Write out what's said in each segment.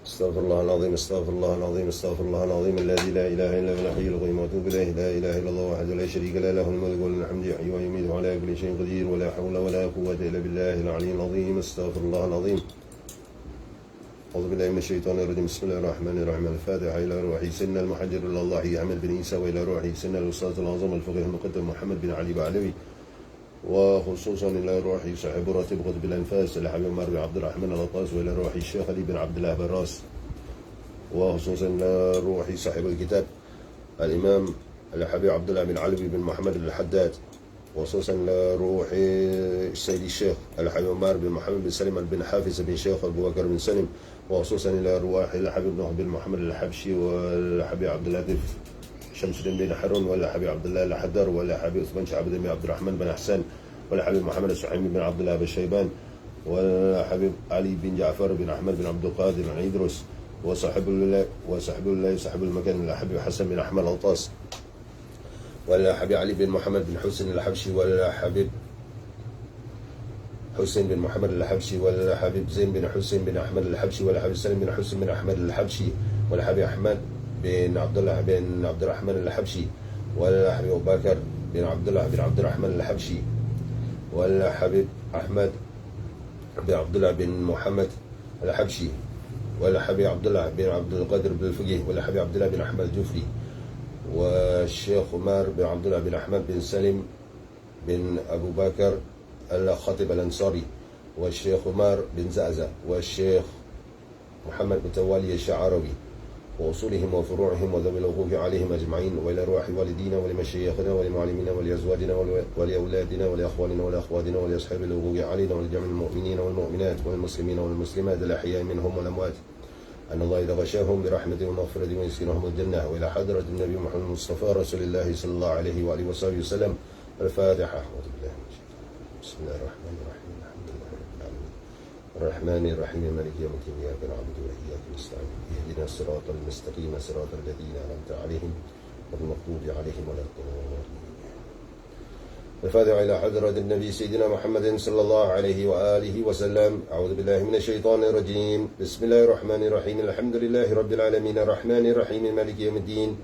استغفر الله العظيم استغفر الله العظيم استغفر الله العظيم الذي لا اله الا هو الحي القيوم واتوب اليه. لا اله الا الله وحده لا شريك له، له الملك وله الحمد يحيي ويميت وعلى كل شيء قدير، ولا حول ولا قوه الا بالله العلي العظيم. استغفر الله العظيم. أعوذ بالله من الشيطان الرجيم. بسم الله الرحمن الرحيم. الفاتحة إلى روح سن المحجر إلى الله أحمد بن عيسى، وإلى روح سن الأستاذ الأعظم الفقيه المقدم محمد بن علي بعلوي، وخصوصا إلى روح صاحب راتب قطب الأنفاس الحبيب عمر بن عبد الرحمن الغطاس، وإلى روح الشيخ علي بن عبد الله براس، وخصوصا إلى روح صاحب الكتاب الإمام الحبيب عبد الله بن علوي بن محمد الحداد، وخصوصا لروح السيد الشيخ الحبيب عمر بن محمد بن سليم بن حافظ بن شيخ أبو بكر بن سليم، وخصوصا إلى روح الحبيب نوح بن محمد الحبشي، والحبيب عبد اللطيف شمس الدين بن حرون، والحبيب عبد الله الحدار، والحبيب عثمان شعب بن عبد الرحمن بن حسان، والحبيب محمد السحيمي بن عبد الله بن شيبان، والحبيب علي بن جعفر بن أحمد بن عبد القادر بن عيدروس، وصاحب الله صاحب المكان الحبيب حسن بن أحمد الطاس، والحبيب علي بن محمد بن حسين الحبشي، والحبيب حسين بن محمد الحبشي، والحبيب زين بن حسين بن أحمد الحبشي، والحبيب سليم بن حسين بن أحمد الحبشي، والحبيب أحمد بن عبد الله بن عبد الرحمن الحبشي، والحبيب أبو بكر بن عبد الله بن عبد الرحمن الحبشي، والحبيب أحمد بن عبد الله بن محمد الحبشي، والحبيب عبد الله بن عبد القادر بن الفقيه، والحبيب عبد الله بن أحمد الجفري، والشيخ عمر بن عبد الله بن أحمد بن سليم بن أبو بكر الخطيب الأنصاري، والشيخ عمر بن زعزع، والشيخ محمد بن توالي الشعراوي، وأصولهم وفروعهم وذوي الحقوق عليهم أجمعين، وإلى أرواح والدينا ولمشايخنا ولمعلمينا ولأزواجنا ولأولادنا ولأخواننا ولأخواتنا ولأصحاب الحقوق علينا ولجميع المؤمنين والمؤمنات والمسلمين والمسلمات الأحياء منهم والأموات، أن الله يتغشاهم برحمته ومغفرته ويسكنهم الجنة، وإلى حضرة النبي محمد المصطفى رسول الله صلى الله عليه وآله وصحبه وسلم. الفاتحة. أعوذ بالله من الشيطان الرجيم. بسم الله الرحمن الرحيم. الحمد لله رب العالمين الرحمن الرحيم مالك يوم الدين، إياك نعبد وإياك نستعين، اهدنا الصراط المستقيم صراط الذين أنعمت عليهم غير المغضوب عليهم ولا الضالين. الفاتحة إلى حضرة النبي سيدنا محمد صلى الله عليه وآله وسلم. أعوذ بالله من الشيطان الرجيم. بسم الله الرحمن الرحيم. الحمد لله رب العالمين الرحمن الرحيم مالك يوم الدين،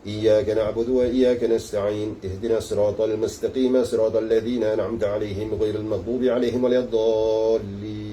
إياك نعبد وإياك نستعين، اهدنا الصراط المستقيم صراط الذين أنعمت عليهم غير المغضوب عليهم ولا الضالين.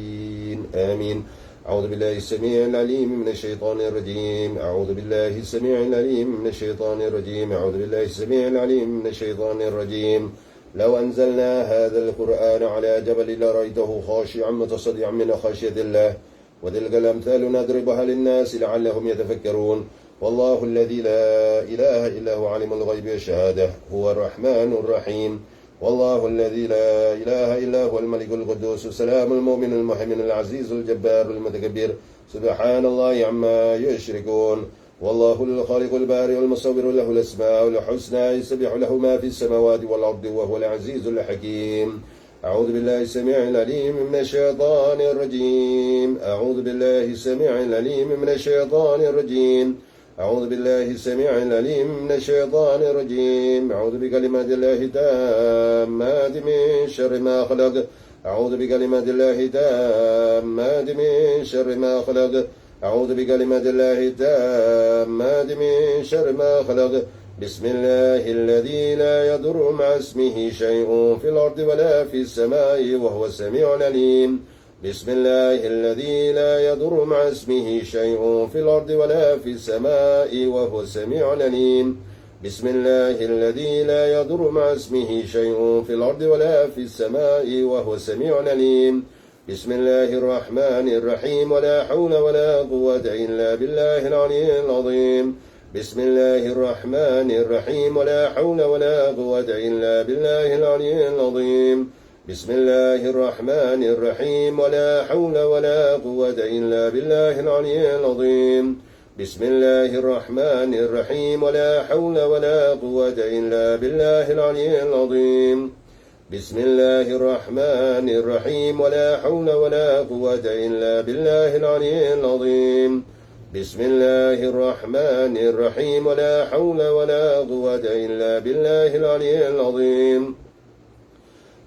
آمين. أعوذ بالله السميع العليم من الشيطان الرجيم. أعوذ بالله السميع العليم من الشيطان الرجيم. أعوذ بالله السميع العليم من الشيطان الرجيم. لو أنزلنا هذا القرآن على جبل لرأيته خاشعا متصدعا من خشية الله، وتلك الأمثال نضربها للناس لعلهم يتفكرون. والله الذي لا إله إلا هو عالم الغيب والشهادة هو الرحمن الرحيم. والله الذي لا إله إلا هو الملك القدوس السلام المؤمن المهيمن العزيز الجبار المتكبر، سبحان الله عما يشركون. والله الخالق البارئ المصور، له الأسماء الحسنى يسبح له ما في السماوات والأرض وهو العزيز الحكيم. أعوذ بالله السميع العليم من الشيطان الرجيم. أعوذ بالله السميع العليم من الشيطان الرجيم. أعوذ بالله السميع العليم من الشيطان الرجيم. أعوذ بكلمات الله التامات من شر ما خلق. أعوذ بكلمات الله التامات من شر ما خلق. أعوذ بكلمات الله التامات من شر ما خلق. بسم الله الذي لا يضر مع اسمه شيء في الأرض ولا في السماء وهو السميع العليم. بسم الله الذي لا يضر مع اسمه شيء في الأرض ولا في السماء وهو السميع العليم. بسم الله الذي لا يضر مع اسمه شيء في الأرض ولا في السماء وهو السميع العليم. بسم الله الرحمن الرحيم. ولا حول ولا قوة إلا بالله العلي العظيم. بسم الله الرحمن الرحيم. ولا حول ولا قوة إلا بالله العلي العظيم. بسم الله الرحمن الرحيم. ولا حول ولا قوة إلا بالله العلي العظيم. بسم الله الرحمن الرحيم. ولا حول ولا قوة إلا بالله العلي العظيم. بسم الله الرحمن الرحيم. ولا حول ولا قوة إلا بالله العلي العظيم. بسم الله الرحمن الرحيم. ولا حول ولا قوة إلا بالله العلي العظيم.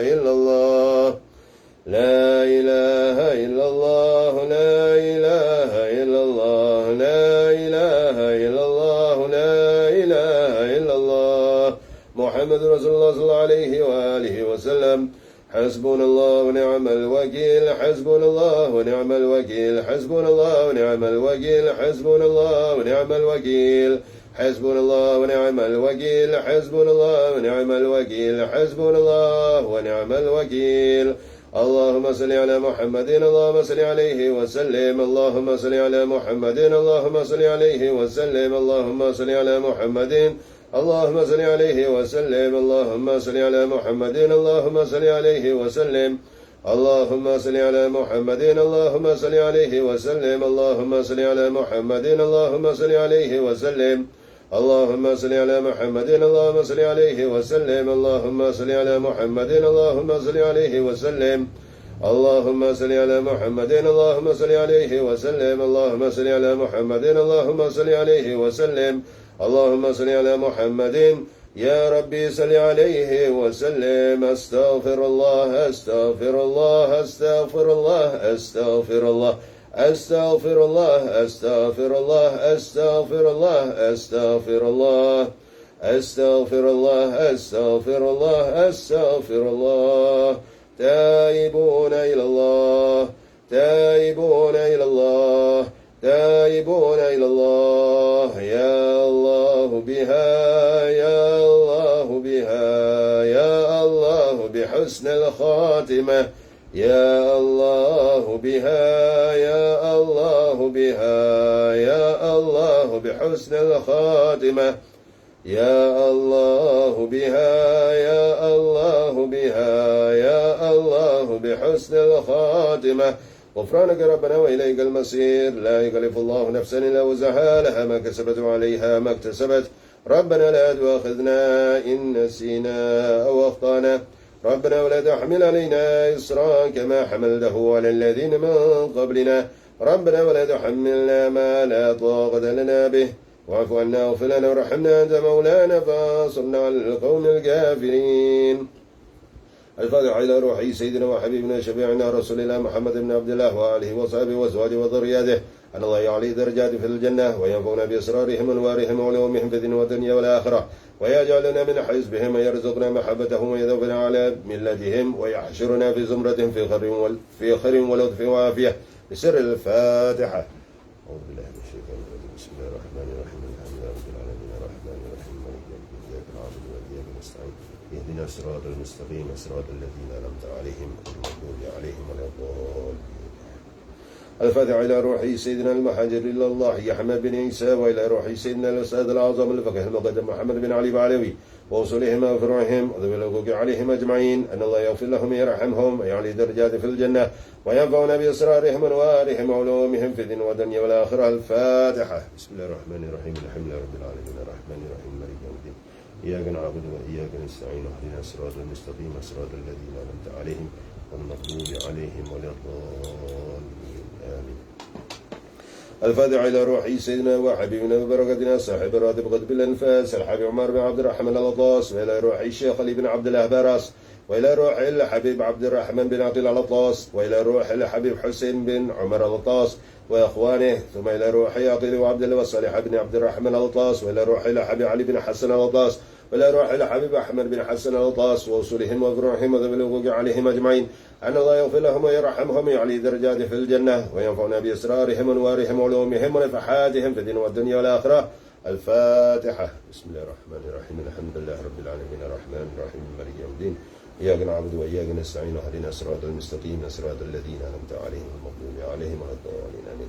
إلا الله لا إله إلا الله لا إله إلا الله لا إله إلا الله لا إله إلا الله محمد رسول الله صلى الله عليه وآله وسلم حسبنا الله ونعم الوكيل حسبنا الله ونعم الوكيل حسبنا الله ونعم الوكيل حسبنا الله ونعم الوكيل حسبنا الله ونعم الوكيل حسبنا الله ونعم الوكيل حسبنا الله ونعم الوكيل اللهم صل على محمد اللهم صل عليه وسلم اللهم صل على محمد اللهم صل عليه وسلم اللهم صل على محمد اللهم صل عليه وسلم اللهم صل على محمد اللهم صل عليه وسلم اللهم صل على محمد اللهم صل عليه وسلم اللهم صل على محمد اللهم صل عليه وسلم اللهم صل على محمد اللهم صل عليه وسلم اللهم صل على محمد اللهم صل عليه وسلم اللهم صل على محمد اللهم صل عليه وسلم اللهم صل على محمد اللهم صل عليه وسلم اللهم صل على محمد يا ربي صل عليه وسلم استغفر الله استغفر الله استغفر الله استغفر الله أستغفر الله أستغفر الله أستغفر الله أستغفر الله أستغفر الله أستغفر الله أستغفر الله تائبون إلى الله تائبون إلى الله تائبون إلى الله يا الله بها يا الله بها يا الله بحسن الخاتمة يا الله بها يا الله بها يا الله بحسن الخاتمة يا الله بها يا الله بها يا الله بحسن الخاتمة غفرانك ربنا وإليك المصير لا يكلف الله نفسا إلا وسعها لها ما كسبت وعليها ما اكتسبت ربنا لا تؤاخذنا إن نسينا أو أخطأنا ربنا ولا تحمل علينا إصرا كما حملته على الذين من قبلنا ربنا ولا تحملنا ما لا طاقة لنا به واعف عنا واغفر لنا وارحمنا أنت مولانا فانصرنا على القوم الكافرين الفاتحة إلى روح سيدنا وحبيبنا شفيعنا رسول الله محمد بن عبد الله وآله وصحبه وأزواجه وذرياته أن الله يعلي درجات في الجنة وينفعنا بأسرارهم وأنوارهم وعلومهم في الدنيا والدنيا والآخرة ويجعلنا من حزبهم ويرزقنا محبتهم ويذوبنا على ملتهم ويحشرنا في زمرتهم في خير ولطف وعافية بسر الفاتحة. أعوذ بالله من الشيطان الرجيم بسم الله الرحمن الرحيم الحمد لله رب العالمين الرحمن الرحيم مالك يوم الدين إياك نعبد وإياك نستعين اهدنا الصراط المستقيم صراط الذين أنعمت عليهم غير المغضوب عليهم ولا الضالين. الفاتحة إلى روح سيدنا المهاجر إلى الله يحيى بن عيسى وإلى روح سيدنا الأستاذ الأعظم الفقيه المقدم محمد بن علي بعلوي ووصولهم وفروعهم وذوي الحقوق عليهم أجمعين أن الله يغفر لهم ويرحمهم ويعلي درجات في الجنة وينفعنا بأسرارهم وأنوارهم وعلومهم في الدين والدنيا والآخرة. الفاتحة. بسم الله الرحمن الرحيم الحمد لله رب العالمين الرحمن الرحيم مالك يوم الدين إياك نعبد وإياك نستعين اهدنا الصراط المستقيم صراط الذين أنعمت عليهم غير المغضوب عليهم ولا الضالين. آمين. الفاتحة إلى روح سيدنا وحبيبنا وبركتنا صاحب الراتب قطب الأنفاس الحبيب عمر بن عبد الرحمن الأطاس وإلى روح الشيخ علي بن عبد الله باراس وإلى روح الحبيب عبد الرحمن بن عقيل الأطاس وإلى روح الحبيب حسين بن عمر الأطاس وإخوانه ثم إلى روح عقيل وعبد الله وصالح بن عبد الرحمن الأطاس وإلى روح الحبيب علي بن حسن الأطاس وإلى روح الحبيب أحمد بن حسن الأطاس ووصولهم وفروعهم وذوي الحقوق عليهم أجمعين أن الله يغفر لهم ويرحمهم ويعلي درجات في الجنة وينفعنا بأسرارهم وأنوارهم وعلومهم ونفحاتهم في الدين والدنيا والآخرة. الفاتحة. بسم الله الرحمن الرحيم الحمد لله رب العالمين الرحمن الرحيم مالك يوم الدين إياك نعبد وإياك نستعين اهدنا الصراط المستقيم صراط الذين أنعمت عليهم المغضوب عليهم ولا الضالين. آمين.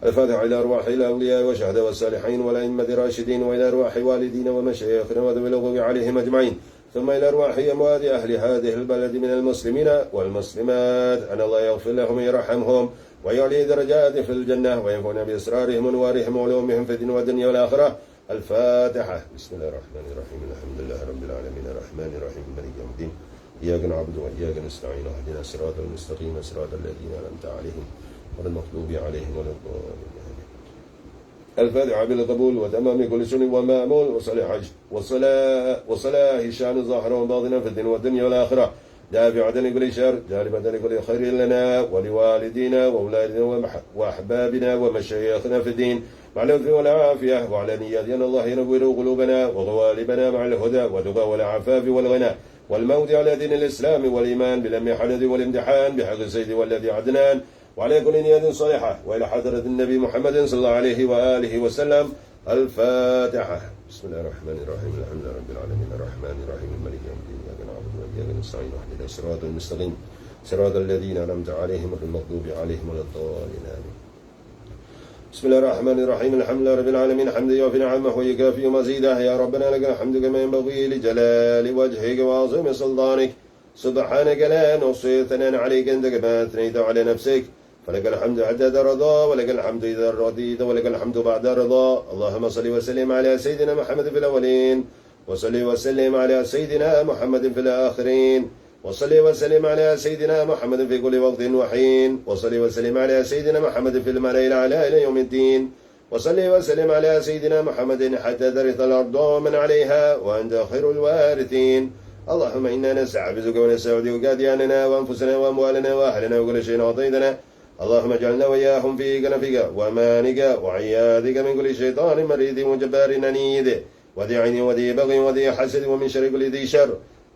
الفاتحة إلى أرواح الأولياء والشهداء والصالحين والأئمة الراشدين وإلى أرواح والدينا ومشايخنا وذوي الحقوق عليهم أجمعين ثم إلى أرواح أموات أهل هذه البلد من المسلمين والمسلمات أن الله يغفر لهم ويرحمهم ويعلي درجات في الجنة وينفعنا بأسرارهم وأنوارهم وعلومهم في الدين والدنيا والآخرة. الفاتحة. بسم الله الرحمن الرحيم الحمد لله رب العالمين الرحمن الرحيم مالك يوم الدين إياك نعبد وإياك نستعين اهدنا الصراط المستقيم صراط الذين أنعمت عليهم غير المغضوب عليهم ولا الضالين. الفاتحة بالقبول وتمام كل سنة ومأمول وصلاح شأن ظاهرا وباطنا في الدين والدنيا والآخرة. دافعة لكل شر جالبة لكل خير لنا ولوالدينا وأولادنا وأحبابنا ومشايخنا في الدين مع العفو والعافية وعلى نياتنا الله ينور قلوبنا وغوالبنا مع الهدى والتقى والعفاف والغنى والموت على دين الإسلام والإيمان بالأم حدث والامتحان بحق السيد والذي عدنان وعلى كل نية صالحة وإلى حضرة النبي محمد صلى الله عليه وآله وسلم. الفاتحة. بسم الله الرحمن الرحيم الحمد لله رب العالمين الرحمن الرحيم مالك يوم الدين إياك نعبد وإياك نستعين اهدنا الصراط المستقيم صراط الذين أنعمت عليهم غير المغضوب عليهم ولا الضالين آمين. بسم الله الرحمن الرحيم الحمد لله رب العالمين حمدا يوفي نعمه ويكافئ مزيده يا ربنا لك الحمد كما ينبغي لجلال وجهك وعظيم سلطانك سبحانك لا نحصي ثناء عليك أنت كما أثنيت على نفسك فلك الحمد عدد رضا ولك الحمد إذا رضيت ولك الحمد بعد رضا. اللهم صل وسلم على سيدنا محمد في الأولين وصل وسلم على سيدنا محمد في الآخرين وصل وسلم على سيدنا محمد في كل وقت وحين وصل وسلم على سيدنا محمد في الملأ الأعلى إلى يوم الدين وصل وسلم على سيدنا محمد حتى ترث الأرض ومن عليها وأنت خير الوارثين. اللهم إنا نستعبدك ونستودعك أدياننا وأنفسنا وأموالنا وأهلنا وكل شيء أعطيتنا. اللهم اجعلنا وإياهم في كنفك وأمانك وعياذك من كل شيطان مريد وجبار عنيد وذي عين وذي بغي وذي حسد ومن شر كل ذي شر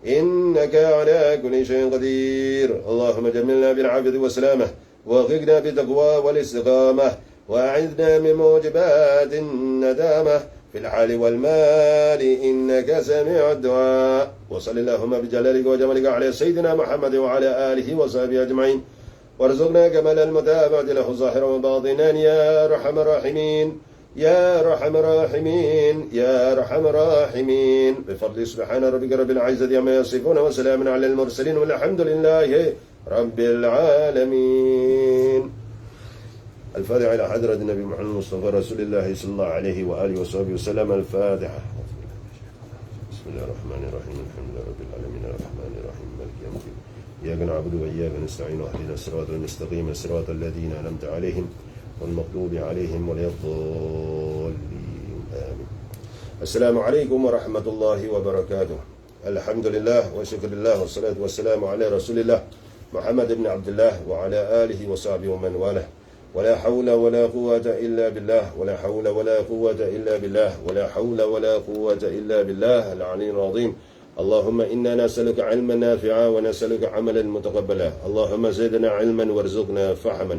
إنك على كل شيء قدير. اللهم جملنا بالعافية والسلامة وغقنا بالتقوى والاستقامة وأعذنا من موجبات الندامة في الحال والمال إنك سميع الدعاء. وصل اللهم بجلالك وجمالك على سيدنا محمد وعلى آله وصحبه أجمعين وارزقنا كمال المتابعة له ظاهرا وباطنا يا أرحم الراحمين يا أرحم الراحمين يا أرحم الراحمين بفضل سبحان ربك رب العزة عما يصفون وسلام على المرسلين والحمد لله رب العالمين. الفاتحة إلى حضرة النبي محمد المصطفى رسول الله صلى الله عليه وآله وصحبه وسلم. الفاتحة. بسم الله الرحمن الرحيم الحمد لله رب العالمين الرحمن الرحيم مالك يوم الدين إياك نعبد وإياك نستعين اهدنا الصراط المستقيم صراط الذين أنعمت عليهم والمغضوب عليهم ولا الضالين آمين. السلام عليكم ورحمة الله وبركاته. الحمد لله وشكر الله والصلاة والسلام على رسول الله محمد بن عبد الله وعلى آله وصحبه ومن والاه. ولا حول ولا قوة إلا بالله ولا حول ولا قوة إلا بالله ولا حول ولا قوة إلا بالله العلي العظيم. اللهم إنا نسألك علما نافعا ونسألك عملا متقبلا. اللهم زدنا علما وارزقنا فهما.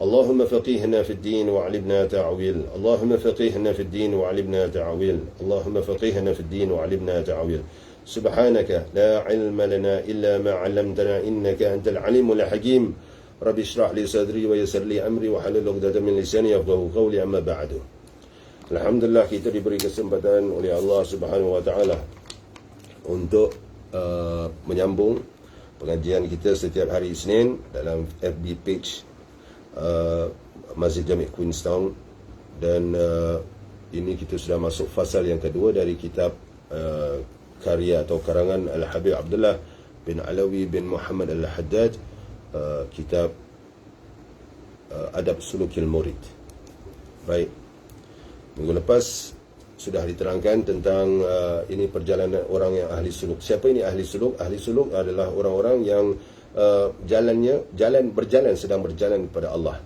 اللهم فقيهنا في الدين وعلمنا تعويل. اللهم فقيهنا في الدين وعلمنا تعويل. اللهم فقيهنا في الدين وعلمنا تعويل. سبحانك لا علم لنا إلا ما علمتنا إنك أنت العليم الحكيم. رب اشرح لي صدري ويسر لي أمري وحلل عقدة من لساني يفقهوا قولي. أما بعد. Alhamdulillah kita diberi kesempatan oleh Allah Subhanahu wa taala untuk menyambung pengajian kita setiap hari Isnin dalam FB page Masjid Jami' Queenstown dan ini kita sudah masuk fasal yang kedua dari kitab karya atau karangan Al-Habib Abdullah bin Alawi bin Muhammad Al-Haddad, kitab Adab Sulukil Murid. Baik, minggu lepas sudah diterangkan tentang ini perjalanan orang yang ahli suluk. Siapa ini ahli suluk? Ahli suluk adalah orang-orang yang sedang berjalan kepada Allah.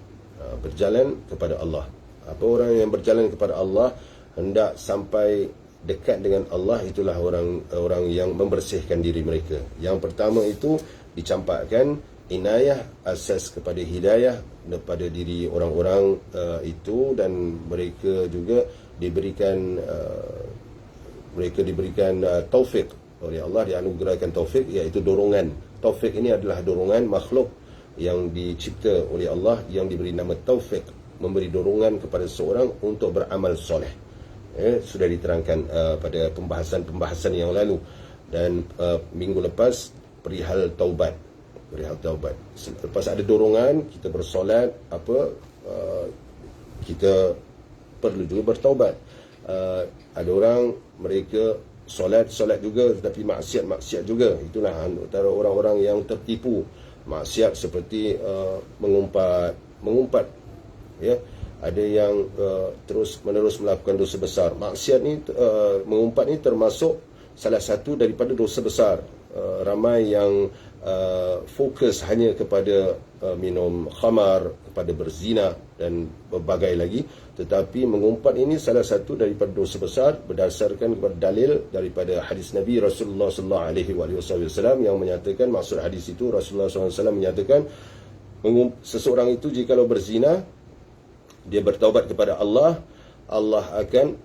Berjalan kepada Allah. Apa orang yang berjalan kepada Allah hendak sampai dekat dengan Allah, itulah orang yang membersihkan diri mereka. Yang pertama itu dicampakkan inayah, asas kepada hidayah kepada diri orang-orang itu, dan mereka juga diberikan taufik oleh Allah, dianugerahkan taufik, iaitu dorongan. Taufik ini adalah dorongan makhluk yang dicipta oleh Allah yang diberi nama taufik, memberi dorongan kepada seseorang untuk beramal soleh. Sudah diterangkan pada pembahasan yang lalu, dan minggu lepas perihal taubat. Lepas ada dorongan kita bersolat, kita perlu juga bertaubat. Ada orang mereka solat juga tetapi maksiat juga. Itulah antara orang-orang yang tertipu. Maksiat seperti mengumpat, ya. Ada yang terus menerus melakukan dosa besar. Maksiat ni, mengumpat ni termasuk salah satu daripada dosa besar. Ramai yang fokus hanya kepada minum khamar, kepada berzina dan berbagai lagi. Tetapi mengumpat ini salah satu daripada dosa besar berdasarkan kepada dalil daripada hadis Nabi Rasulullah sallallahu alaihi wasallam yang menyatakan, maksud hadis itu Rasulullah sallallahu alaihi wasallam menyatakan, seseorang itu jikalau berzina, dia bertaubat kepada Allah, Allah akan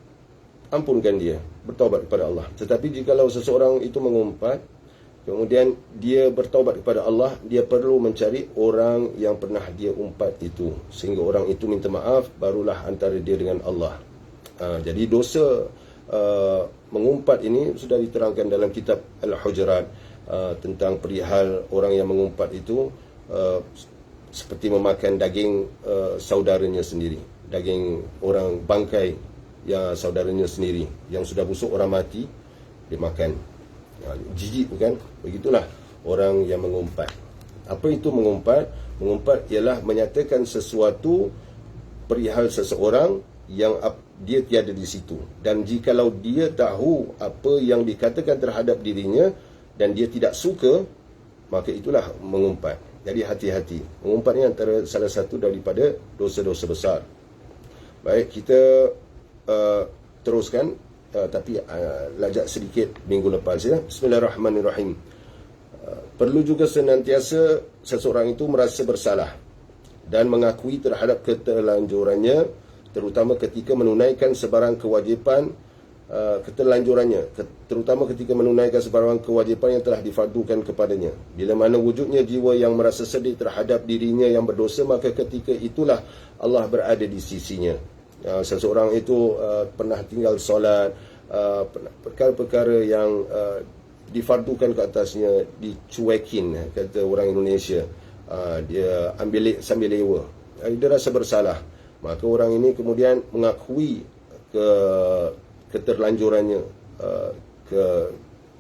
ampunkan dia, bertaubat kepada Allah. Tetapi jikalau seseorang itu mengumpat, kemudian dia bertaubat kepada Allah, dia perlu mencari orang yang pernah dia umpat itu, sehingga orang itu minta maaf, barulah antara dia dengan Allah. Jadi dosa mengumpat ini sudah diterangkan dalam kitab Al-Hujurat, tentang perihal orang yang mengumpat itu seperti memakan daging saudaranya sendiri, daging orang bangkai yang saudaranya sendiri yang sudah busuk, orang mati, dia makan. Jijik bukan? Begitulah orang yang mengumpat. Apa itu mengumpat? Mengumpat ialah menyatakan sesuatu perihal seseorang yang dia tiada di situ. Dan jikalau dia tahu apa yang dikatakan terhadap dirinya dan dia tidak suka, maka itulah mengumpat. Jadi hati-hati. Mengumpat ini antara salah satu daripada dosa-dosa besar. Baik, kita teruskan. Tapi lajak sedikit minggu lepas ya. Bismillahirrahmanirrahim. Perlu juga senantiasa seseorang itu merasa bersalah dan mengakui terhadap keterlanjurannya, terutama ketika menunaikan sebarang kewajipan terutama ketika menunaikan sebarang kewajipan yang telah difardukan kepadanya. Bila mana wujudnya jiwa yang merasa sedih terhadap dirinya yang berdosa, maka ketika itulah Allah berada di sisinya. Seseorang itu pernah tinggal solat, perkara-perkara yang difardukan ke atasnya dicuekin, kata orang Indonesia, dia ambil sambil lewa, dia rasa bersalah. Maka orang ini kemudian mengakui keterlanjurannya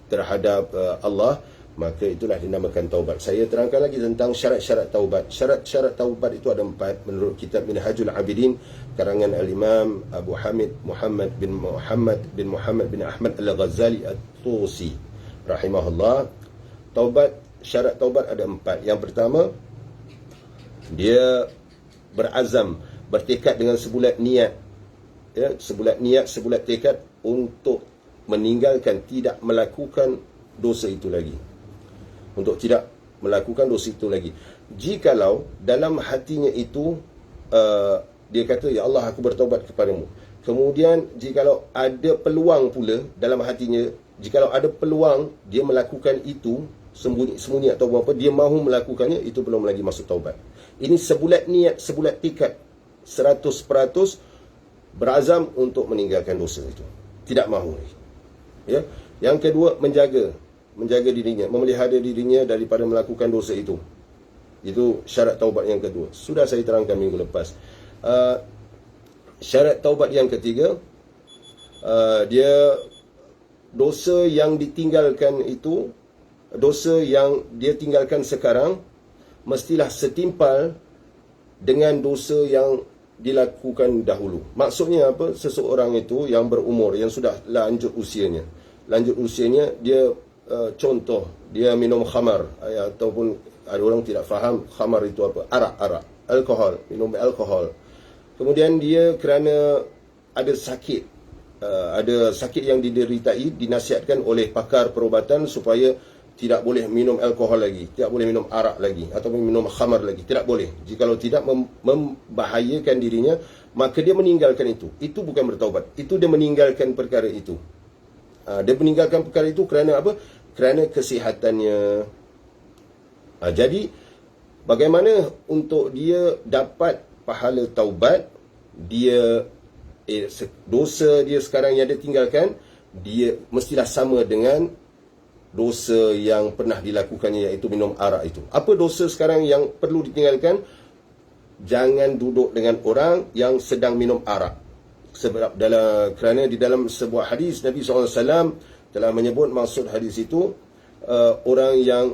terhadap Allah, maka itulah dinamakan taubat. Saya terangkan lagi tentang syarat-syarat taubat. Syarat-syarat taubat itu ada 4 menurut kitab Minhajul Abidin karangan Al-Imam Abu Hamid Muhammad bin Ahmad Al-Ghazali At-Tusi rahimahullah. Syarat taubat ada 4. Yang pertama, dia berazam, bertekad dengan sebulat niat, ya, sebulat tekad untuk meninggalkan, tidak melakukan dosa itu lagi. Untuk tidak melakukan dosa itu lagi. Jikalau dalam hatinya itu dia kata, ya Allah, aku bertaubat kepadamu. Kemudian jikalau ada peluang pula dalam hatinya, jikalau ada peluang dia melakukan itu sembunyi-sembunyi atau apa, dia mahu melakukannya, itu belum lagi masuk taubat. Ini sebulat niat, sebulat tekad, 100% berazam untuk meninggalkan dosa itu, tidak mahu lagi. Ya. Yang kedua, menjaga dirinya, memelihara dirinya daripada melakukan dosa itu. Itu syarat taubat yang kedua. Sudah saya terangkan minggu lepas. Syarat taubat yang ketiga, dia dosa yang ditinggalkan itu, dosa yang dia tinggalkan sekarang, mestilah setimpal dengan dosa yang dilakukan dahulu. Maksudnya apa? Seseorang itu yang berumur, yang sudah lanjut usianya, dia contoh, dia minum khamar, ataupun ada orang tidak faham khamar itu apa, arak, alkohol, minum alkohol. Kemudian dia kerana ada sakit yang dideritai, dinasihatkan oleh pakar perubatan supaya tidak boleh minum alkohol lagi, tidak boleh minum arak lagi, ataupun minum khamar lagi, tidak boleh. Jikalau tidak membahayakan dirinya, maka dia meninggalkan itu. Itu bukan bertaubat, itu dia meninggalkan perkara itu. Dia meninggalkan perkara itu kerana apa? Kerana kesihatannya. Jadi bagaimana untuk dia dapat pahala taubat? Dia dosa dia sekarang yang dia tinggalkan, dia mestilah sama dengan dosa yang pernah dilakukannya, iaitu minum arak itu. Apa dosa sekarang yang perlu ditinggalkan? Jangan duduk dengan orang yang sedang minum arak. Sebab kerana di dalam sebuah hadis Nabi SAW telah menyebut, maksud hadis itu, orang yang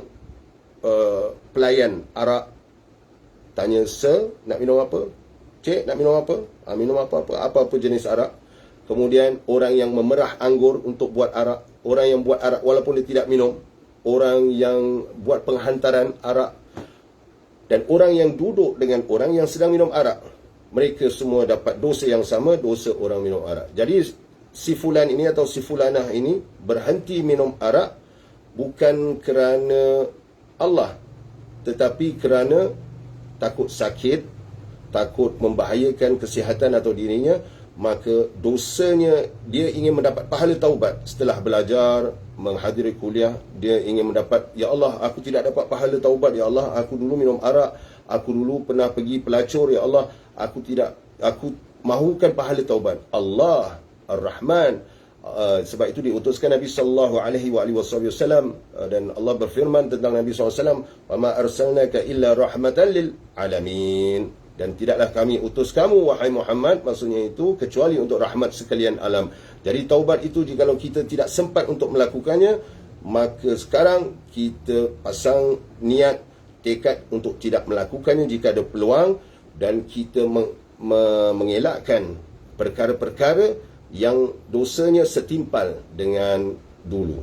pelayan arak tanya, "Sir, nak minum apa? Cik, nak minum apa?" Minum apa-apa jenis arak. Kemudian orang yang memerah anggur untuk buat arak, orang yang buat arak walaupun dia tidak minum, orang yang buat penghantaran arak, dan orang yang duduk dengan orang yang sedang minum arak, mereka semua dapat dosa yang sama, dosa orang minum arak. Jadi si fulan ini atau si fulanah ini berhenti minum arak bukan kerana Allah, tetapi kerana takut sakit, takut membahayakan kesihatan atau dirinya, maka dosanya dia ingin mendapat pahala taubat. Setelah belajar, menghadiri kuliah, dia ingin mendapat, ya Allah, aku tidak dapat pahala taubat, ya Allah, aku dulu minum arak, aku dulu pernah pergi pelacur, ya Allah, aku mahukan pahala taubat. Allah Ar-Rahman. Sebab itu diutuskan Nabi sallallahu alaihi wasallam, dan Allah berfirman tentang Nabi sallallahu alaihi wasallam, "Wa ma arsalnaka illa rahmatan lil alamin." Dan tidaklah kami utus kamu wahai Muhammad, maksudnya itu kecuali untuk rahmat sekalian alam. Jadi taubat itu jikalau kita tidak sempat untuk melakukannya, maka sekarang kita pasang niat, tekad untuk tidak melakukannya jika ada peluang, dan kita mengelakkan perkara-perkara yang dosanya setimpal dengan dulu.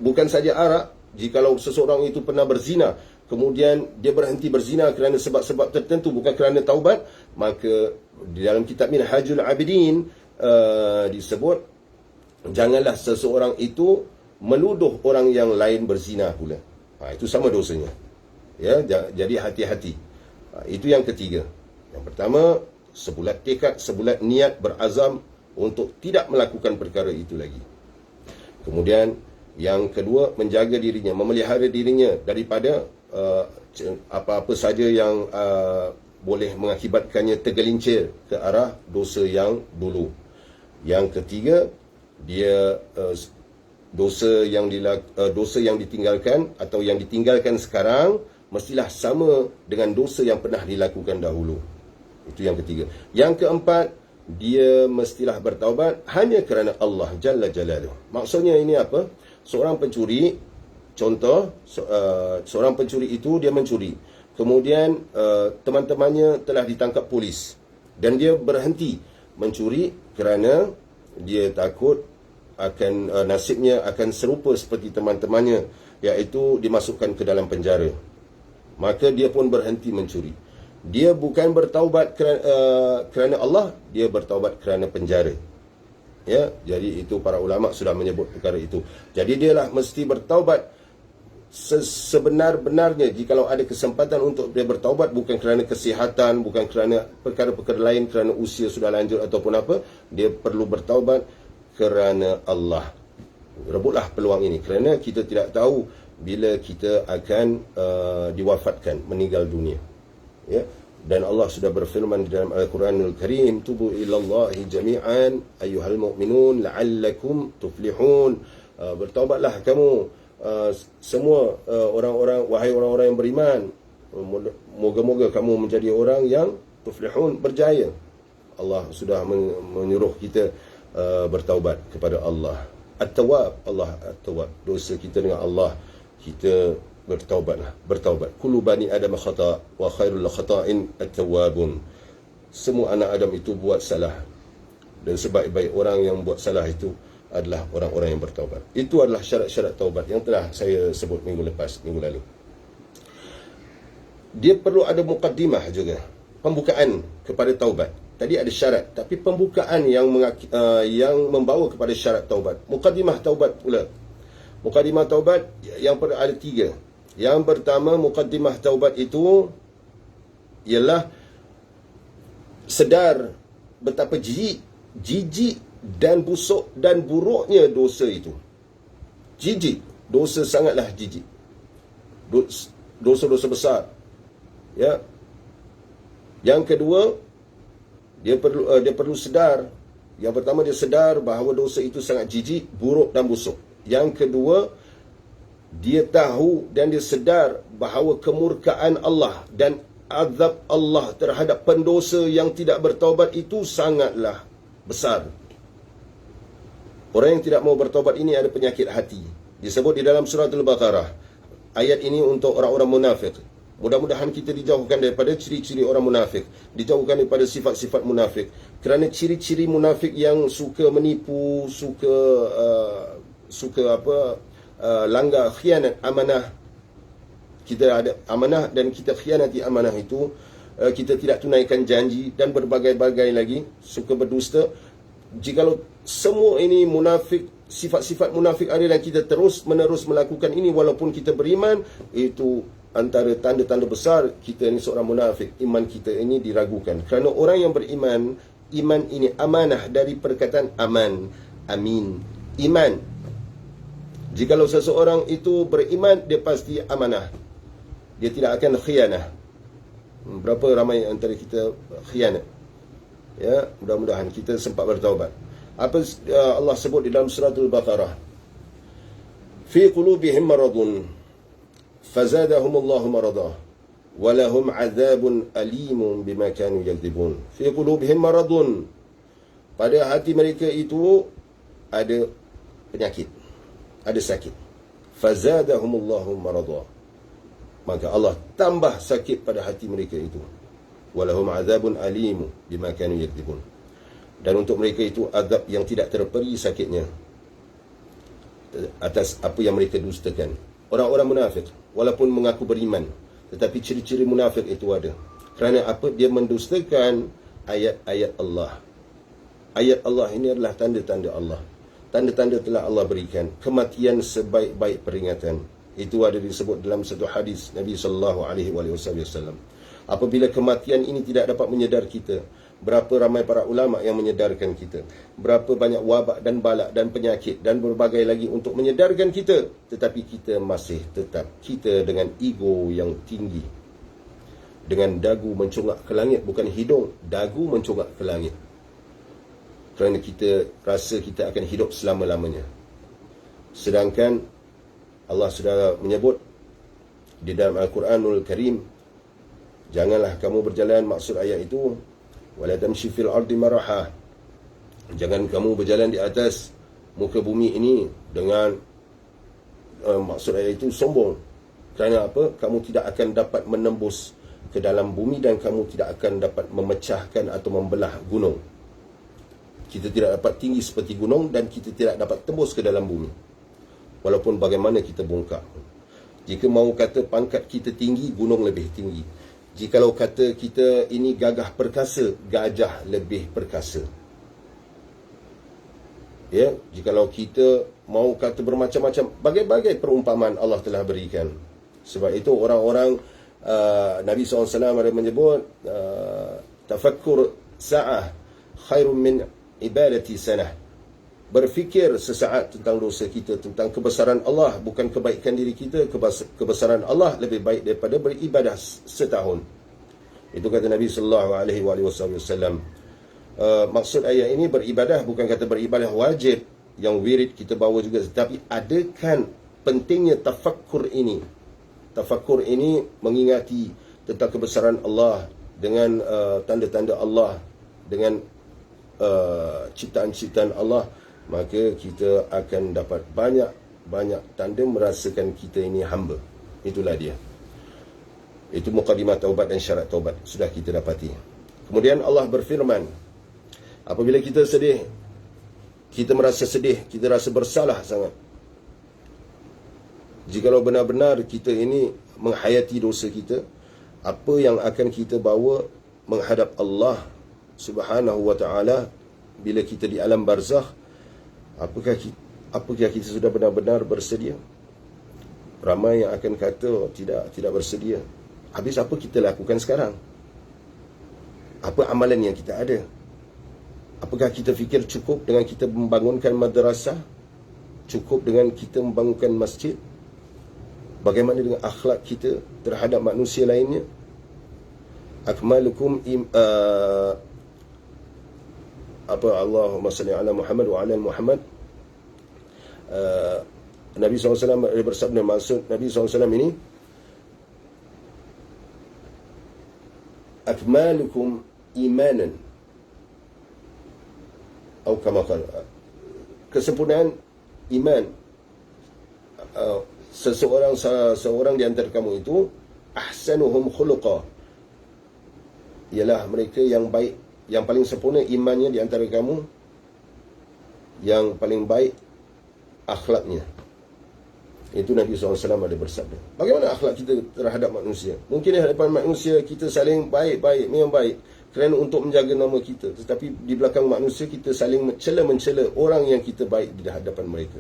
Bukan saja arak, jikalau seseorang itu pernah berzina, kemudian dia berhenti berzina kerana sebab-sebab tertentu, bukan kerana taubat, maka di dalam kitab Minhajul Abidin disebut, janganlah seseorang itu menuduh orang yang lain berzina pula. Itu sama dosanya. Ya, jadi hati-hati. Itu yang ketiga. Yang pertama, sebulat tekad, sebulat niat, berazam untuk tidak melakukan perkara itu lagi. Kemudian yang kedua, menjaga dirinya, memelihara dirinya daripada apa-apa saja yang boleh mengakibatkannya tergelincir ke arah dosa yang dulu. Yang ketiga, dia dosa yang ditinggalkan atau yang ditinggalkan sekarang mestilah sama dengan dosa yang pernah dilakukan dahulu. Itu yang ketiga. Yang keempat, dia mestilah bertaubat hanya kerana Allah Jalla Jalaluh. Maksudnya ini apa? Seorang pencuri, contoh, seorang pencuri itu dia mencuri. Kemudian teman-temannya telah ditangkap polis, dan dia berhenti mencuri kerana dia takut akan nasibnya akan serupa seperti teman-temannya, iaitu dimasukkan ke dalam penjara. Maka dia pun berhenti mencuri. Dia bukan bertaubat kerana Allah, dia bertaubat kerana penjara. Ya, jadi itu para ulama sudah menyebut perkara itu. Jadi dialah mesti bertaubat sebenar-benarnya jikalau ada kesempatan untuk dia bertaubat, bukan kerana kesihatan, bukan kerana perkara-perkara lain, kerana usia sudah lanjut ataupun apa. Dia perlu bertaubat kerana Allah. Rebutlah peluang ini, kerana kita tidak tahu bila kita akan diwafatkan, meninggal dunia. Ya, dan Allah sudah berfirman di dalam Al-Quranul Karim, tubu ilallahi jami'an ayyuhal mu'minun la'allakum tuflihun. Bertaubatlah kamu semua orang-orang, wahai orang-orang yang beriman, moga-moga kamu menjadi orang yang tuflihun, berjaya. Allah sudah menyuruh kita bertaubat kepada Allah. At-Tawwab, Allah At-Tawwab. Dosa kita dengan Allah, kita bertaubat. Kullu bani Adam khata' wa khairul khata'in at-tawwabun. Semua anak Adam itu buat salah, dan sebaik-baik orang yang buat salah itu adalah orang-orang yang bertaubat. Itu adalah syarat-syarat taubat yang telah saya sebut minggu lalu. Dia perlu ada muqaddimah juga, pembukaan kepada taubat. Tadi ada syarat, tapi pembukaan yang membawa kepada syarat taubat. Muqaddimah taubat pula. Muqaddimah taubat yang ada 3. Yang pertama, muqaddimah taubat itu ialah sedar betapa jijik dan busuk dan buruknya dosa itu. Jijik, dosa sangatlah jijik. Dosa-dosa besar. Ya. Yang kedua, dia perlu sedar. Yang pertama, dia sedar bahawa dosa itu sangat jijik, buruk dan busuk. Yang kedua, dia tahu dan dia sedar bahawa kemurkaan Allah dan azab Allah terhadap pendosa yang tidak bertaubat itu sangatlah besar. Orang yang tidak mau bertaubat ini ada penyakit hati. Disebut di dalam surah Al-Baqarah. Ayat ini untuk orang-orang munafik. Mudah-mudahan kita dijauhkan daripada ciri-ciri orang munafik, dijauhkan daripada sifat-sifat munafik. Kerana ciri-ciri munafik yang suka menipu, suka langgar, khianat amanah, kita ada amanah dan kita khianati amanah itu, kita tidak tunaikan janji dan berbagai-bagai lagi, suka berdusta. Jikalau semua ini munafik, sifat-sifat munafik ada dan kita terus menerus melakukan ini walaupun kita beriman, itu antara tanda-tanda besar kita ini seorang munafik. Iman kita ini diragukan. Kerana orang yang beriman, iman ini amanah dari perkataan aman, amin, iman. Jikalau seseorang itu beriman, dia pasti amanah, dia tidak akan khianah. Berapa ramai antara kita khianat? Ya, mudah-mudahan kita sempat bertaubat. Apa Allah sebut di dalam surah Al-Baqarah? Fi qulubihim maradun fazadahumullahu marada walahum azabun alimun bima kanu yakdzibun. Fi qulubihim maradun, pada hati mereka itu ada penyakit, ada sakit. Fazadahumullahu marada, maka Allah tambah sakit pada hati mereka itu. Walahum azabun alimun bima kanu yakdzibun, dan untuk mereka itu azab yang tidak terperi sakitnya atas apa yang mereka dustakan. Orang-orang munafik walaupun mengaku beriman, tetapi ciri-ciri munafik itu ada. Kerana apa? Dia mendustakan ayat-ayat Allah. Ayat Allah ini adalah tanda-tanda Allah. Tanda-tanda telah Allah berikan. Kematian sebaik-baik peringatan. Itu ada disebut dalam satu hadis Nabi SAW. Apabila kematian ini tidak dapat menyedar kita, berapa ramai para ulama yang menyedarkan kita, berapa banyak wabak dan balak dan penyakit dan berbagai lagi untuk menyedarkan kita, tetapi kita masih tetap, kita dengan ego yang tinggi, dengan dagu mencongak ke langit, bukan hidung, dagu mencongak ke langit, kerana kita rasa kita akan hidup selama-lamanya. Sedangkan Allah sudah menyebut di dalam Al-Quranul Karim, janganlah kamu berjalan, maksud ayat itu, wala tamshi fil ardi maraha, jangan kamu berjalan di atas muka bumi ini dengan maksud ayat itu sombong. Kerana apa? Kamu tidak akan dapat menembus ke dalam bumi dan kamu tidak akan dapat memecahkan atau membelah gunung. Kita tidak dapat tinggi seperti gunung dan kita tidak dapat tembus ke dalam bumi walaupun bagaimana kita bongkar. Jika mahu kata pangkat kita tinggi, gunung lebih tinggi. Jikalau kata kita ini gagah perkasa, gajah lebih perkasa. Ya, jikalau kita mau kata bermacam-macam, bagai-bagai perumpamaan Allah telah berikan. Sebab itu orang-orang Nabi SAW ada menyebut tafakkur sa'ah khairun min ibadati sanah. Berfikir sesaat tentang dosa kita, tentang kebesaran Allah, bukan kebaikan diri kita, kebesaran Allah lebih baik daripada beribadah setahun. Itu kata Nabi SAW. Maksud ayat ini beribadah bukan kata beribadah wajib yang wirid kita bawa juga, tetapi adakan pentingnya tafakkur ini. Tafakkur ini mengingati tentang kebesaran Allah, dengan tanda-tanda Allah, dengan ciptaan-ciptaan Allah, maka kita akan dapat banyak tanda merasakan kita ini hamba. Itulah dia. Itu mukadimah taubat dan syarat taubat. Sudah kita dapati. Kemudian Allah berfirman, apabila kita sedih, kita merasa sedih, kita rasa bersalah sangat. Jikalau benar-benar kita ini menghayati dosa kita, apa yang akan kita bawa menghadap Allah Subhanahu wa ta'ala bila kita di alam barzakh? Apakah kita sudah benar-benar bersedia? Ramai yang akan kata tidak bersedia. Habis apa kita lakukan sekarang? Apa amalan yang kita ada? Apakah kita fikir cukup dengan kita membangunkan madrasah? Cukup dengan kita membangunkan masjid? Bagaimana dengan akhlak kita terhadap manusia lainnya? Akmalukum Allahumma salli ala Muhammad wa ala Muhammad. Nabi SAW bersabda, maksud Nabi SAW ini, akmalukum imanan, atau kama qala, kesempurnaan iman seorang di antara kamu itu, ahsanuhum khuluqa, ialah mereka yang baik, yang paling sempurna imannya di antara kamu, yang paling baik akhlaknya. Itu Nabi SAW ada bersabda. Bagaimana akhlak kita terhadap manusia? Mungkin di hadapan manusia kita saling baik-baik, memang baik, kerana untuk menjaga nama kita. Tetapi di belakang manusia kita saling mencela orang yang kita baik di hadapan mereka.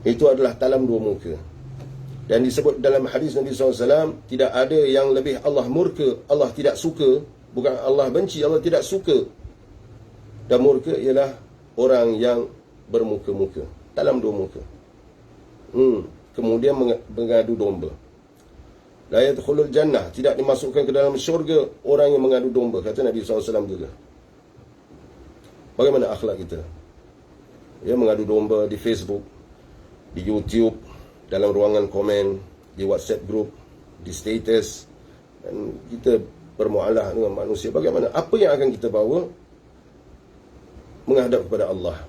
Itu adalah talam dua muka. Dan disebut dalam hadis Nabi SAW, tidak ada yang lebih Allah murka, Allah tidak suka. Bukan Allah benci, Allah tidak suka. Dan murka ialah orang yang bermuka-muka, talam dua muka. Kemudian mengadu domba. La yadkhulul jannah, tidak dimasukkan ke dalam syurga orang yang mengadu domba, kata Nabi SAW juga. Bagaimana akhlak kita? Ya, mengadu domba di Facebook, di YouTube, dalam ruangan komen, di WhatsApp group, di status, dan kita bermualah dengan manusia. Bagaimana? Apa yang akan kita bawa menghadap kepada Allah?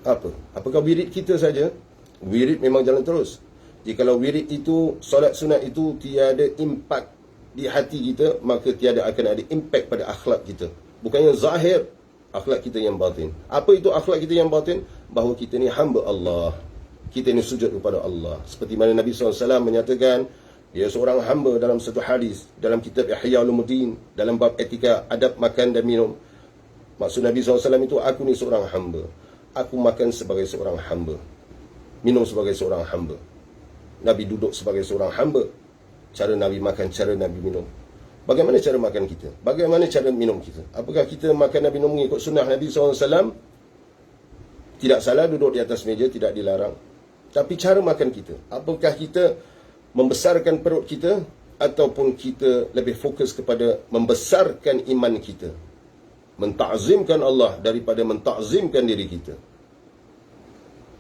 Apa? Apakah wirid kita saja? Wirid memang jalan terus. Jikalau wirid itu, solat sunat itu tiada impak di hati kita, maka tiada akan ada impak pada akhlak kita. Bukannya zahir, akhlak kita yang batin. Apa itu akhlak kita yang batin? Bahawa kita ni hamba Allah, kita ni sujud kepada Allah. Seperti mana Nabi SAW menyatakan, dia seorang hamba dalam satu hadis, dalam kitab Ihya Ulumuddin, dalam bab etika adab makan dan minum. Maksud Nabi SAW itu, aku ni seorang hamba. Aku makan sebagai seorang hamba, minum sebagai seorang hamba. Nabi duduk sebagai seorang hamba. Cara Nabi makan, cara Nabi minum. Bagaimana cara makan kita? Bagaimana cara minum kita? Apakah kita makan dan minum mengikut sunnah Nabi SAW? Tidak salah duduk di atas meja, tidak dilarang. Tapi cara makan kita, apakah kita membesarkan perut kita, ataupun kita lebih fokus kepada membesarkan iman kita, mentakzimkan Allah daripada mentakzimkan diri kita?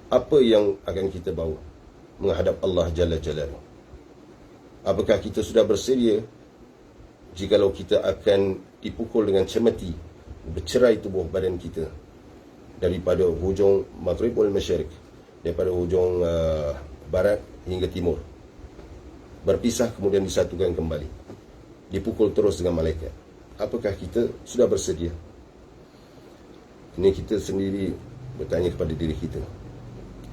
Apa yang akan kita bawa menghadap Allah Jalla Jalaluhu? Apakah kita sudah bersedia jikalau kita akan dipukul dengan cemeti, bercerai tubuh badan kita daripada hujung Maghrib wal Masyariq, daripada hujung barat hingga timur, berpisah kemudian disatukan kembali, dipukul terus dengan malaikat? Apakah kita sudah bersedia? Ini kita sendiri bertanya kepada diri kita.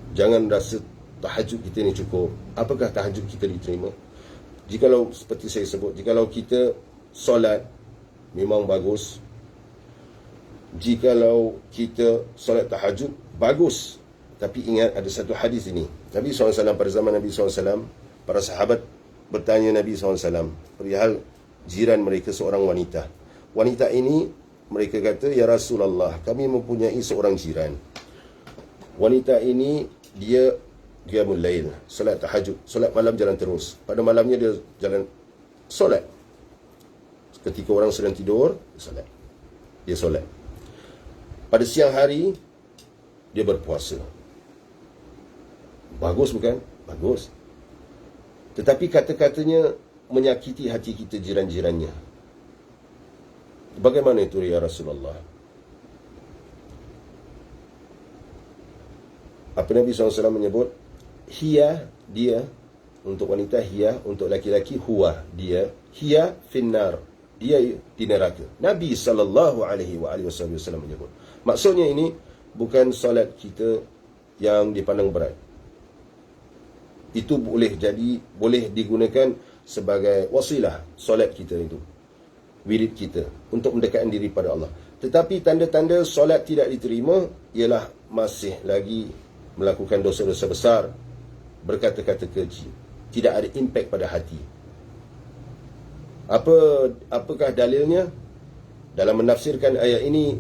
Jangan rasa tahajud kita ni cukup. Apakah tahajud kita diterima? Jikalau seperti saya sebut, jikalau kita solat memang bagus, jikalau kita solat tahajud bagus, tapi ingat ada satu hadis ini. Nabi SAW, pada zaman Nabi SAW, para sahabat bertanya Nabi SAW perihal jiran mereka, seorang wanita. Wanita ini, mereka kata, ya Rasulullah, kami mempunyai seorang jiran. Wanita ini dia qiyamul lail, solat tahajud, solat malam jalan terus. Pada malamnya dia jalan solat. Ketika orang sedang tidur, solat. Dia solat. Pada siang hari dia berpuasa. Bagus bukan? Bagus. Tetapi kata-katanya menyakiti hati kita, jiran-jirannya. Bagaimana itu ya Rasulullah? Apa Nabi SAW menyebut? Hiya, dia, untuk wanita hiya, untuk laki-laki huwa, dia, hiya finnar, dia di neraka. Nabi SAW menyebut. Maksudnya ini bukan solat kita yang dipandang berat. Itu boleh digunakan sebagai wasilah, solat kita itu, wirid kita, untuk mendekatkan diri pada Allah. Tetapi tanda-tanda solat tidak diterima ialah masih lagi melakukan dosa-dosa besar, berkata-kata keji, tidak ada impak pada hati. Apakah dalilnya? Dalam menafsirkan ayat ini,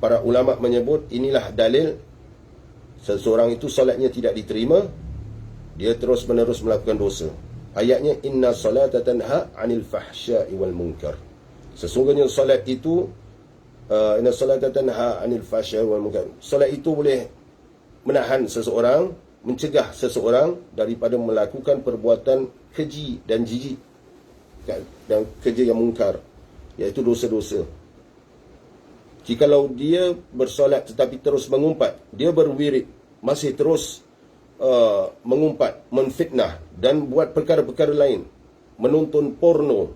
para ulama menyebut inilah dalil seseorang itu solatnya tidak diterima, dia terus menerus melakukan dosa. Ayatnya, inna salata tanha 'anil fahsya'i wal munkar. Sesungguhnya solat itu inna salata tanha 'anil fahsya'i wal munkar. Solat itu boleh menahan seseorang, mencegah seseorang daripada melakukan perbuatan keji dan jijik dan kerja yang mungkar, iaitu dosa-dosa. Jikalau dia bersolat tetapi terus mengumpat, dia berwirid, masih terus mengumpat, menfitnah dan buat perkara-perkara lain, menonton porno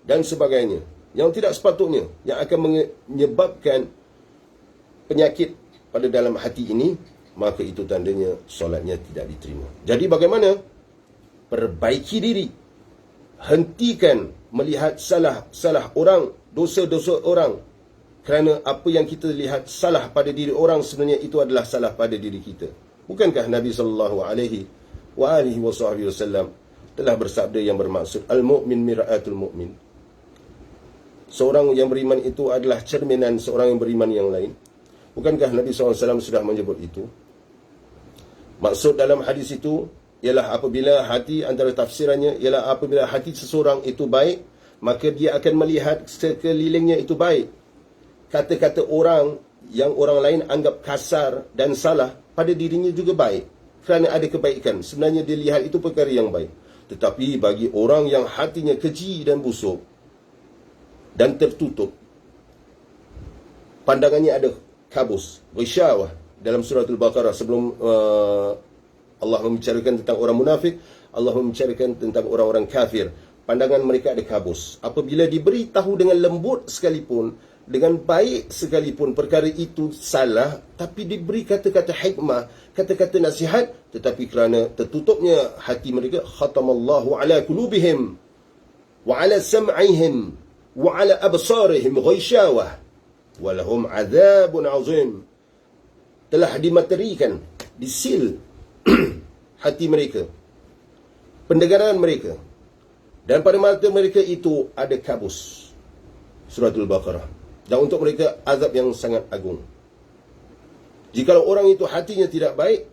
dan sebagainya, yang tidak sepatutnya, yang akan menyebabkan penyakit pada dalam hati ini, maka itu tandanya solatnya tidak diterima. Jadi bagaimana? Perbaiki diri. Hentikan melihat salah orang, dosa-dosa orang. Kerana apa yang kita lihat salah pada diri orang, sebenarnya itu adalah salah pada diri kita. Bukankah Nabi SAW telah bersabda yang bermaksud al-mu'min mir'atul mu'min. Seorang yang beriman itu adalah cerminan seorang yang beriman yang lain. Bukankah Nabi SAW sudah menyebut itu? Maksud dalam hadis itu ialah apabila hati, antara tafsirannya ialah apabila hati seseorang itu baik, maka dia akan melihat sekelilingnya itu baik. Kata-kata orang yang orang lain anggap kasar dan salah, pada dirinya juga baik. Kerana ada kebaikan. Sebenarnya dia lihat itu perkara yang baik. Tetapi bagi orang yang hatinya keji dan busuk dan tertutup, pandangannya ada kabus, ghisyawah. Dalam surah Al-Baqarah, sebelum Allah membicarakan tentang orang munafik, Allah membicarakan tentang orang-orang kafir. Pandangan mereka ada kabus. Apabila diberi tahu dengan lembut sekalipun, dengan baik sekalipun perkara itu salah, tapi diberi kata-kata hikmah, kata-kata nasihat, tetapi kerana tertutupnya hati mereka, khatamallahu ala qulubihim wa ala sam'ihim wa ala absarihim ghisyawah wa lahum adzabun azim. Telah dimaterikan, disil hati mereka, pendengaran mereka, dan pada mata mereka itu ada kabus. Surah Al-Baqarah. Dan untuk mereka azab yang sangat agung. Jikalau orang itu hatinya tidak baik,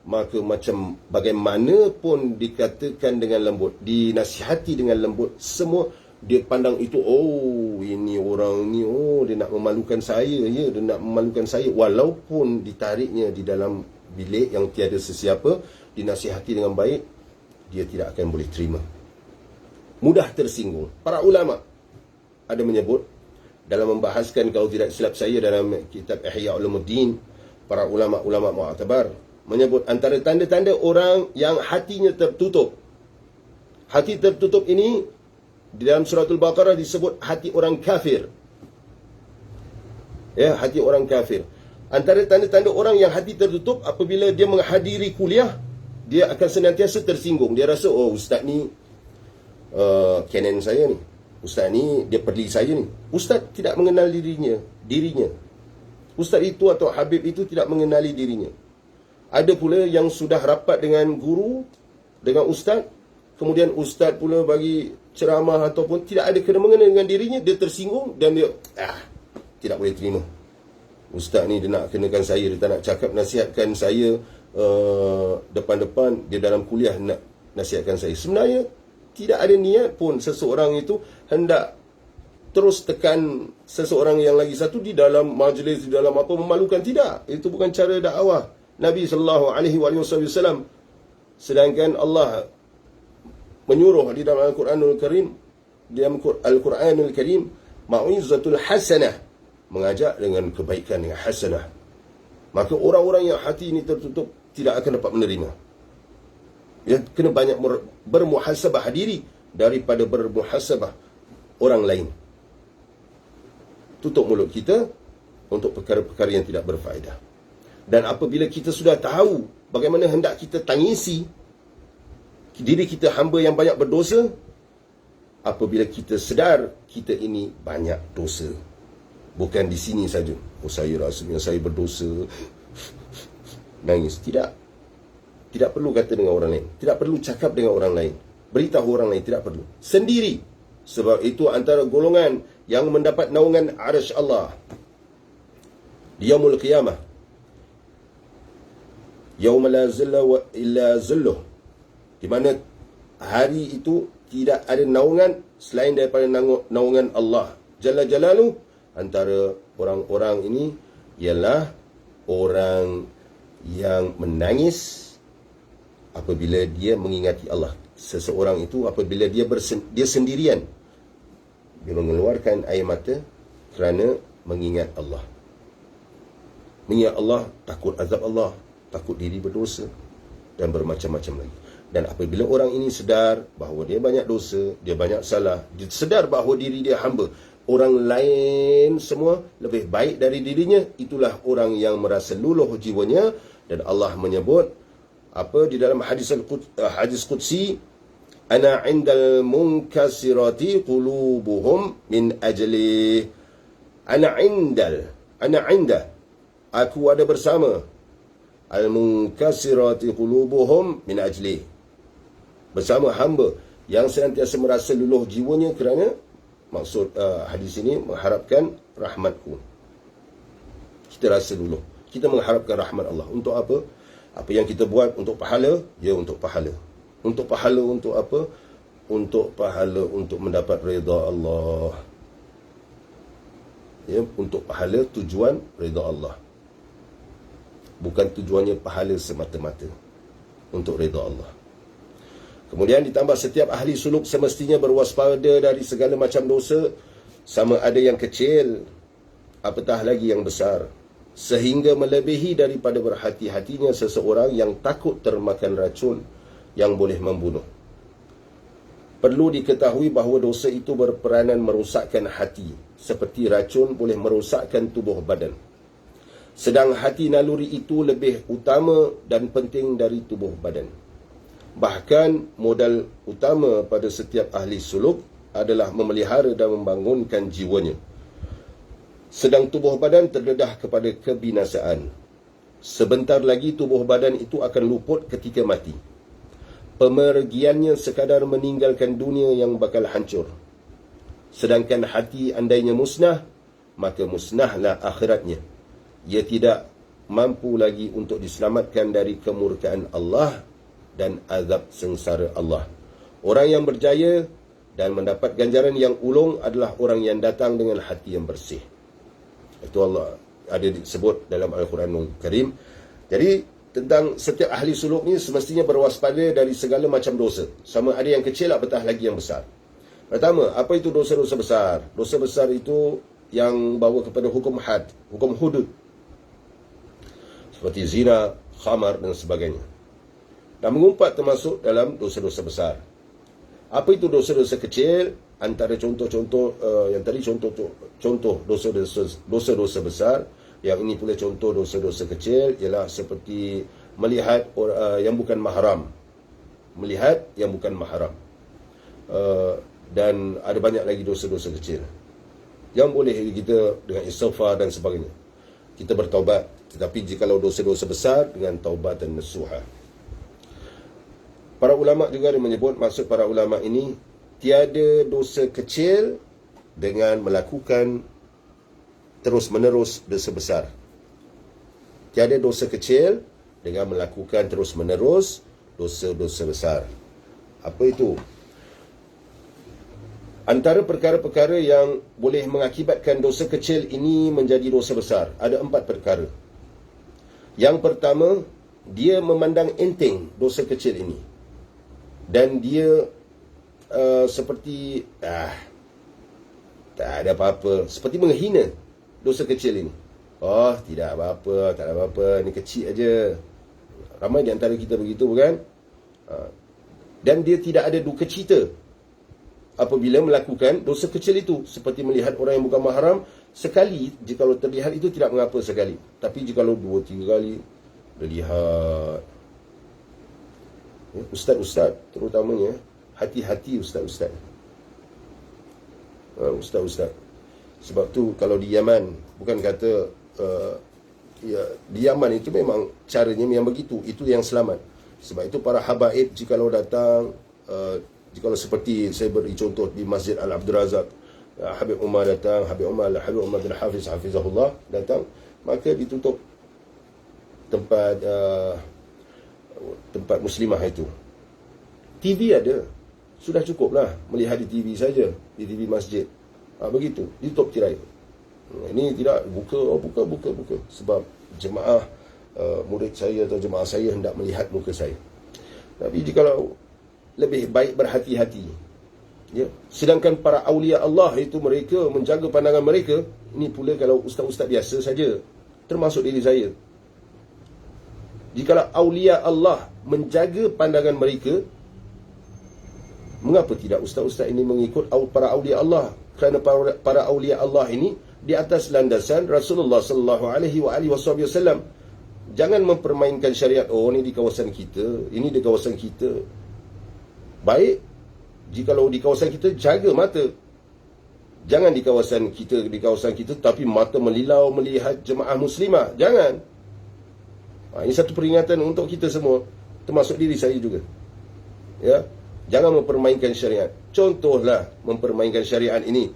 maka macam bagaimanapun dikatakan dengan lembut, dinasihati dengan lembut, semua dia pandang itu, oh ini orang ni, oh dia nak memalukan saya, ya, dia nak memalukan saya. Walaupun ditariknya di dalam bilik yang tiada sesiapa, dinasihati dengan baik, dia tidak akan boleh terima. Mudah tersinggung. Para ulama ada menyebut, dalam membahaskan, kalau tidak silap saya, dalam kitab Ihya Ulumuddin, para ulama-ulama mu'tabar menyebut antara tanda-tanda orang yang hatinya tertutup. Hati tertutup ini di dalam surah Al-Baqarah disebut hati orang kafir. Ya, hati orang kafir. Antara tanda-tanda orang yang hati tertutup, apabila dia menghadiri kuliah, dia akan senantiasa tersinggung. Dia rasa, oh ustaz ni kanan saya ni, ustaz ni dia peduli saya ni. Ustaz tidak mengenal dirinya. Ustaz itu atau Habib itu tidak mengenali dirinya. Ada pula yang sudah rapat dengan guru, dengan ustaz, kemudian ustaz pula bagi ceramah ataupun tidak ada kena-mengena dengan dirinya, dia tersinggung dan dia tidak boleh terima. Ustaz ni dia nak kenakan saya, dia tak nak cakap nasihatkan saya depan-depan, dia dalam kuliah nak nasihatkan saya. Sebenarnya tidak ada niat pun seseorang itu hendak terus tekan seseorang yang lagi satu di dalam majlis, di dalam apa, memalukan. Tidak. Itu bukan cara dakwah Nabi SAW. Sedangkan Allah menyuruh di dalam Al-Quranul Karim, mau'izatul hasanah, mengajak dengan kebaikan yang hasanah. Maka orang-orang yang hati ini tertutup tidak akan dapat menerima. Ya, kena banyak bermuhasabah diri daripada bermuhasabah orang lain. Tutup mulut kita untuk perkara-perkara yang tidak berfaedah. Dan apabila kita sudah tahu bagaimana hendak kita tangisi diri kita hamba yang banyak berdosa, apabila kita sedar kita ini banyak dosa, bukan di sini saja, oh saya rasanya saya berdosa, nangis. Tidak perlu kata dengan orang lain, tidak perlu cakap dengan orang lain, beritahu orang lain, tidak perlu. Sendiri. Sebab itu antara golongan yang mendapat naungan arsy Allah di yaumul qiyamah, yauma la zilla illa zilluh, di mana hari itu tidak ada naungan selain daripada naungan Allah Jalla Jalaluh. Antara orang-orang ini ialah orang yang menangis apabila dia mengingati Allah. Seseorang itu apabila dia sendirian, dia mengeluarkan air mata kerana mengingat Allah. Mengingat Allah, takut azab Allah, takut diri berdosa, dan bermacam-macam lagi. Dan apabila orang ini sedar bahawa dia banyak dosa, dia banyak salah, dia sedar bahawa diri dia hamba, orang lain semua lebih baik dari dirinya, itulah orang yang merasa luluh jiwanya Dan Allah menyebut apa di dalam hadis qudsi, ana 'indal munkasirati qulubuhum min ajli. Ana 'inda, aku ada bersama al munkasirati qulubuhum min ajli, bersama hamba yang senantiasa merasa luluh jiwanya kerana, maksud hadis ini mengharapkan rahmatku. Kita rasa luluh, kita mengharapkan rahmat Allah. Untuk apa? Apa yang kita buat untuk pahala, ya untuk pahala. Untuk pahala untuk apa? Untuk pahala untuk mendapat redha Allah. Ya, untuk pahala, tujuan redha Allah. Bukan tujuannya pahala semata-mata, untuk redha Allah. Kemudian ditambah, setiap ahli suluk semestinya berwaspada dari segala macam dosa, sama ada yang kecil, apatah lagi yang besar, sehingga melebihi daripada berhati-hatinya seseorang yang takut termakan racun yang boleh membunuh. Perlu diketahui bahawa dosa itu berperanan merosakkan hati, seperti racun boleh merosakkan tubuh badan. Sedang hati naluri itu lebih utama dan penting dari tubuh badan. Bahkan modal utama pada setiap ahli suluk adalah memelihara dan membangunkan jiwanya. Sedang tubuh badan terdedah kepada kebinasaan. Sebentar lagi tubuh badan itu akan luput ketika mati. Pemergiannya sekadar meninggalkan dunia yang bakal hancur. Sedangkan hati andainya musnah, maka musnahlah akhiratnya. Ia tidak mampu lagi untuk diselamatkan dari kemurkaan Allah dan azab sengsara Allah. Orang yang berjaya dan mendapat ganjaran yang ulung adalah orang yang datang dengan hati yang bersih. Itu Allah ada disebut dalam Al-Quranul Karim. Jadi tentang setiap ahli suluk ni semestinya berwaspada dari segala macam dosa, sama ada yang kecil apatah lagi yang besar. Pertama, apa itu dosa-dosa besar? Dosa besar itu yang bawa kepada hukum had, hukum hudud, seperti zina, khamar dan sebagainya. Dan mengumpat termasuk dalam dosa-dosa besar. Apa itu dosa-dosa kecil? Antara contoh-contoh yang tadi contoh dosa-dosa besar, yang ini pula contoh dosa-dosa kecil, ialah seperti melihat yang bukan mahram. Melihat yang bukan mahram. Dan ada banyak lagi dosa-dosa kecil yang boleh kita dengan istighfar dan sebagainya kita bertaubat. Tetapi jikalau dosa-dosa besar, dengan taubat dan nasuha. Para ulama juga ada menyebut, maksud para ulama ini, tiada dosa kecil dengan melakukan terus-menerus dosa besar. Tiada dosa kecil dengan melakukan terus-menerus dosa-dosa besar. Apa itu? Antara perkara-perkara yang boleh mengakibatkan dosa kecil ini menjadi dosa besar, ada 4 perkara. Yang pertama, dia memandang enteng dosa kecil ini. Dan dia seperti tak ada apa-apa, seperti menghina dosa kecil ini. Oh, tidak apa-apa, tak ada apa-apa, ni kecil aja. Ramai di antara kita begitu, bukan? Dan dia tidak ada duka cita apabila melakukan dosa kecil itu, seperti melihat orang yang bukan mahram. Sekali, jikalau terlihat itu tidak mengapa sekali. Tapi jikalau 2-3 kali terlihat, ustaz-ustaz terutamanya, hati-hati ustaz-ustaz. Ustaz-ustaz. Sebab tu kalau di Yaman, bukan kata di Yaman itu memang caranya yang begitu, itu yang selamat. Sebab itu para habaib jikalau datang, jikalau seperti saya beri contoh di Masjid Al-Abdul Razak, Habib Umar datang, Habib Umar bin Hafiz Hafizahullah datang, maka ditutup tempat muslimah itu. TV ada, sudah cukuplah melihat di TV saja, di TV masjid. Begitu, ditutup tirai. Ini tidak buka. Sebab jemaah murid saya atau jemaah saya hendak melihat muka saya. Tapi jikalau lebih baik berhati-hati, ya. Sedangkan para awliya Allah itu mereka menjaga pandangan mereka. Ini pula kalau ustaz-ustaz biasa saja, termasuk diri saya. Jikalau awliya Allah menjaga pandangan mereka, mengapa tidak ustaz-ustaz ini mengikut para awliya Allah? Kerana para awliya Allah ini di atas landasan Rasulullah sallallahu alaihi wasallam. jangan mempermainkan syariat. Oh, ni di kawasan kita, ini di kawasan kita. Baik, jikalau di kawasan kita, jaga mata. Jangan di kawasan kita tapi mata melilau melihat jemaah muslimah. Jangan. Ini satu peringatan untuk kita semua, termasuk diri saya juga. Ya, jangan mempermainkan syariat. Contohlah mempermainkan syariat ini.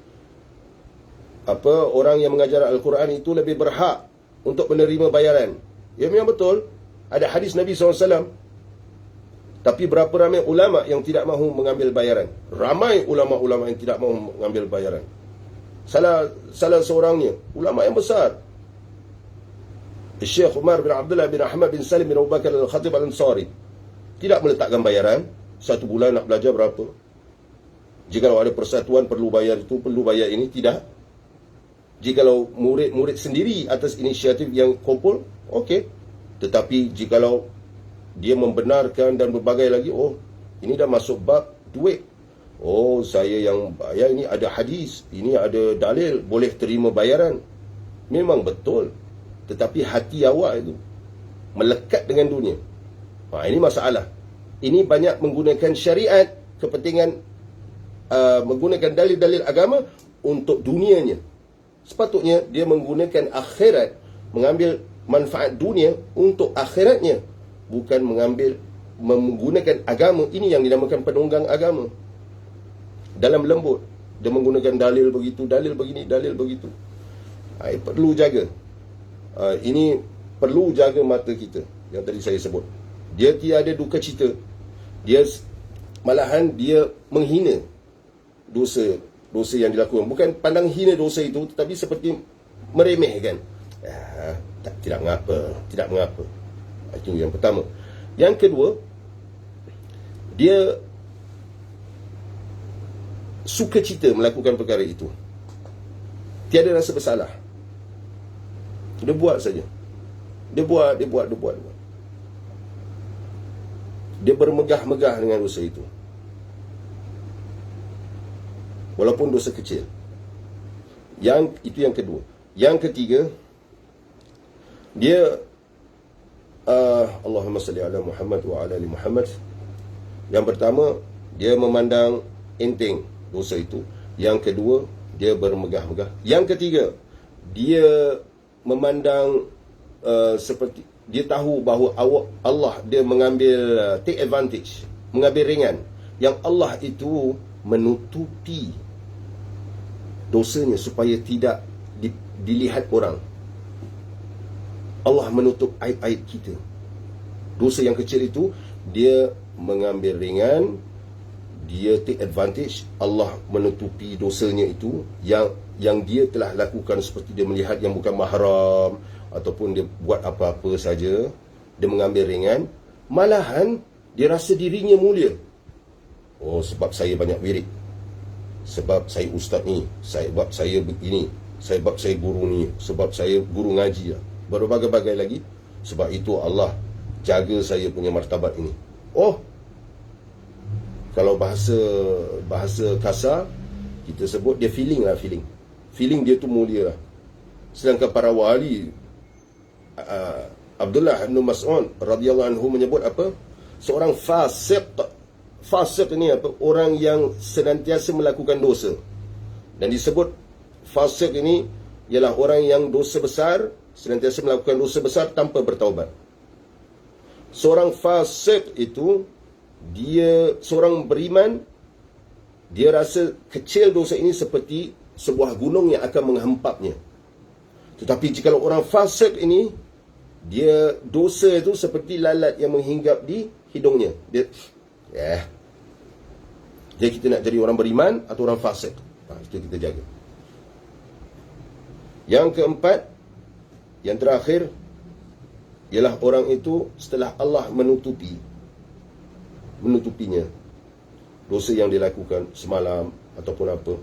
Orang yang mengajar Al-Quran itu lebih berhak untuk menerima bayaran. Ya, memang betul. Ada hadis Nabi SAW. Tapi berapa ramai ulama yang tidak mahu mengambil bayaran? Ramai ulama-ulama yang tidak mahu mengambil bayaran. Salah seorangnya, ulama yang besar, Syekh Umar bin Abdullah bin Ahmad bin Salim bin Abu Bakar Al-Khatib Al-Ansari, tidak meletakkan bayaran. 1 bulan nak belajar berapa? Jikalau ada persatuan perlu bayar itu, perlu bayar ini, tidak. Jikalau murid-murid sendiri atas inisiatif yang kumpul, okey. Tetapi jikalau dia membenarkan dan berbagai lagi, oh, ini dah masuk bab duit. Oh, saya yang bayar, ini ada hadis, ini ada dalil, boleh terima bayaran. Memang betul. Tetapi hati awak itu melekat dengan dunia. Ini masalah. Ini banyak menggunakan syariat, kepentingan, menggunakan dalil-dalil agama untuk dunianya. Sepatutnya dia menggunakan akhirat, mengambil manfaat dunia untuk akhiratnya, bukan menggunakan agama. Ini yang dinamakan penunggang agama. Dalam lembut, dia menggunakan dalil begitu, dalil begini, dalil begitu. Perlu jaga. Ini perlu jaga mata kita, yang tadi saya sebut. Dia tiada duka cita. Malahan dia menghina dosa yang dilakukan. Bukan pandang hina dosa itu, tetapi seperti meremehkan. Tidak mengapa. Itu yang pertama. Yang kedua, dia suka cita melakukan perkara itu. Tiada rasa bersalah. Dia buat saja. Dia buat. Dia bermegah-megah dengan dosa itu, walaupun dosa kecil. Itu yang kedua. Yang ketiga, dia Allahumma salli ala Muhammad wa ala ali Muhammad. Yang pertama, dia memandang enteng dosa itu. Yang kedua, dia bermegah-megah. Yang ketiga, dia memandang seperti dia tahu bahawa Allah dia mengambil take advantage, mengambil ringan. Yang Allah itu menutupi dosanya supaya tidak dilihat orang. Allah menutup aib-aib kita. Dosa yang kecil itu dia mengambil ringan, dia take advantage. Allah menutupi dosanya itu yang dia telah lakukan, seperti dia melihat yang bukan mahram, ataupun dia buat apa-apa saja, dia mengambil ringan. Malahan dia rasa dirinya mulia. Oh, sebab saya banyak wirid, sebab saya ustaz ni, sebab saya begini, sebab saya guru ni, sebab saya guru ngaji lah, berbagai-bagai lagi. Sebab itu Allah jaga saya punya martabat ini. Oh, kalau bahasa kasar kita sebut dia feeling dia tu mulia lah. Sedangkan para wali, Abdullah bin Mas'ud radhiyallahu anhu menyebut apa? Seorang fasik ini apa? Orang yang senantiasa melakukan dosa. Dan disebut fasik ini ialah orang yang dosa besar, senantiasa melakukan dosa besar tanpa bertaubat. Seorang fasik itu, dia seorang beriman, dia rasa kecil dosa ini seperti sebuah gunung yang akan menghempapnya. Tetapi jika orang fasik ini, dia dosa itu seperti lalat yang menghinggap di hidungnya. Jadi kita nak jadi orang beriman atau orang fasik, itu kita jaga. Yang keempat, yang terakhir, ialah orang itu setelah Allah menutupinya dosa yang dilakukan semalam ataupun apa,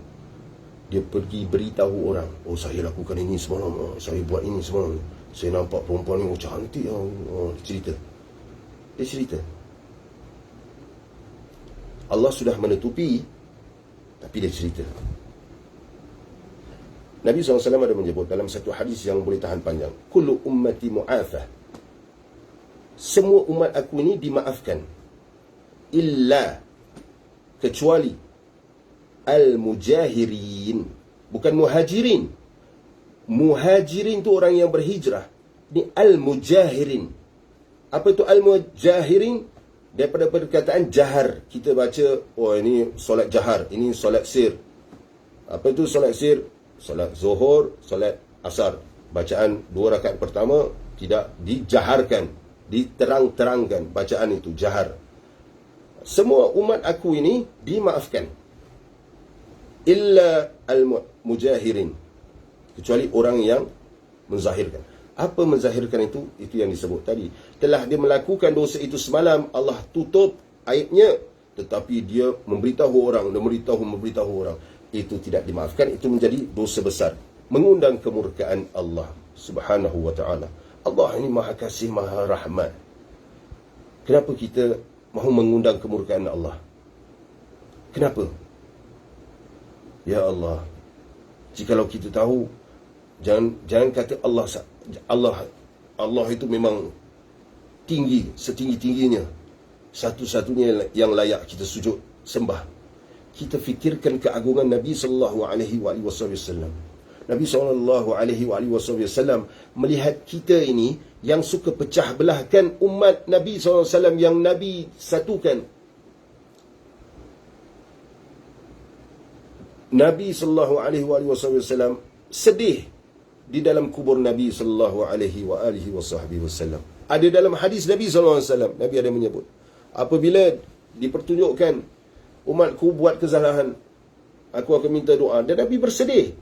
dia pergi beritahu orang, oh saya lakukan ini semalam, saya buat ini semalam, saya nampak perempuan ni, oh cantik, dia cerita. Allah sudah menutupi, tapi dia cerita. Nabi SAW ada menyebut dalam satu hadis yang boleh tahan panjang, kullu ummati mu'afah, semua umat aku ini dimaafkan, illa, kecuali al-mujahirin, bukan muhajirin. Muhajirin tu orang yang berhijrah. Ni al-mujahirin. Apa itu al-mujahirin? Daripada perkataan jahar. Kita baca, oh ini solat jahar, ini solat sir. Apa itu solat sir? Solat zuhur, solat asar. Bacaan 2 rakaat pertama tidak dijaharkan, diterang-terangkan. Bacaan itu jahar. Semua umat aku ini dimaafkan, illa al-mujahirin, kecuali orang yang menzahirkan. Apa menzahirkan itu? Itu yang disebut tadi. Telah dia melakukan dosa itu semalam, Allah tutup aibnya, tetapi dia memberitahu orang, memberitahu orang. Itu tidak dimaafkan, itu menjadi dosa besar, mengundang kemurkaan Allah Subhanahu wa ta'ala. Allah ini maha kasih, maha rahmat. Kenapa kita mahu mengundang kemurkaan Allah? Kenapa? Ya Allah, jikalau kita tahu, jangan kata Allah itu memang tinggi, setinggi-tingginya, satu-satunya yang layak kita sujud sembah. Kita fikirkan keagungan Nabi sallallahu alaihi wasallam. Nabi sallallahu alaihi wasallam melihat kita ini yang suka pecah belahkan umat Nabi sallallahu alaihi wasallam yang Nabi satukan. Nabi sallallahu alaihi wasallam sedih di dalam kubur Nabi sallallahu alaihi wasallam. Ada dalam hadis Nabi sallallahu alaihi wasallam, Nabi ada menyebut, apabila dipertunjukkan umatku buat kesalahan, aku akan minta doa, dan Nabi bersedih.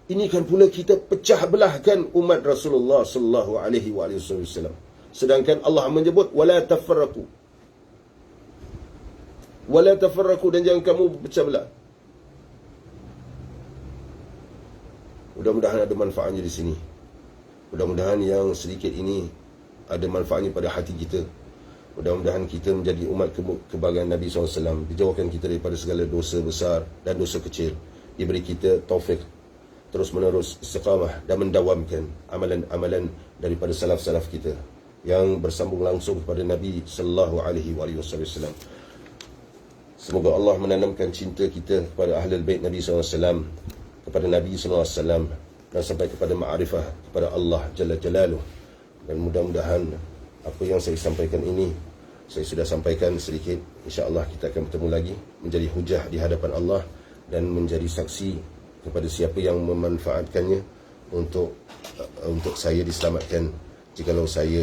Ini kan pula kita pecah belahkan umat Rasulullah sallallahu alaihi wasallam. Sedangkan Allah menyebut wala tafarraqu. Wala tafarraqu, dan jangan kamu pecah belah. Mudah-mudahan ada manfaatnya di sini. Mudah-mudahan yang sedikit ini ada manfaatnya pada hati kita. Mudah-mudahan kita menjadi umat kebanggaan Nabi SAW. Dijauhkan kita daripada segala dosa besar dan dosa kecil. Diberi kita taufik terus menerus istiqamah dan mendawamkan amalan-amalan daripada salaf-salaf kita yang bersambung langsung kepada Nabi sallallahu alaihi wasallam. Semoga Allah menanamkan cinta kita kepada ahlul bait Nabi SAW, kepada Nabi SAW, dan sampai kepada ma'rifah kepada Allah Jalla Jalaluh. Dan mudah-mudahan apa yang saya sampaikan ini, saya sudah sampaikan sedikit. InsyaAllah kita akan bertemu lagi, menjadi hujah di hadapan Allah dan menjadi saksi kepada siapa yang memanfaatkannya untuk saya diselamatkan. Jikalau saya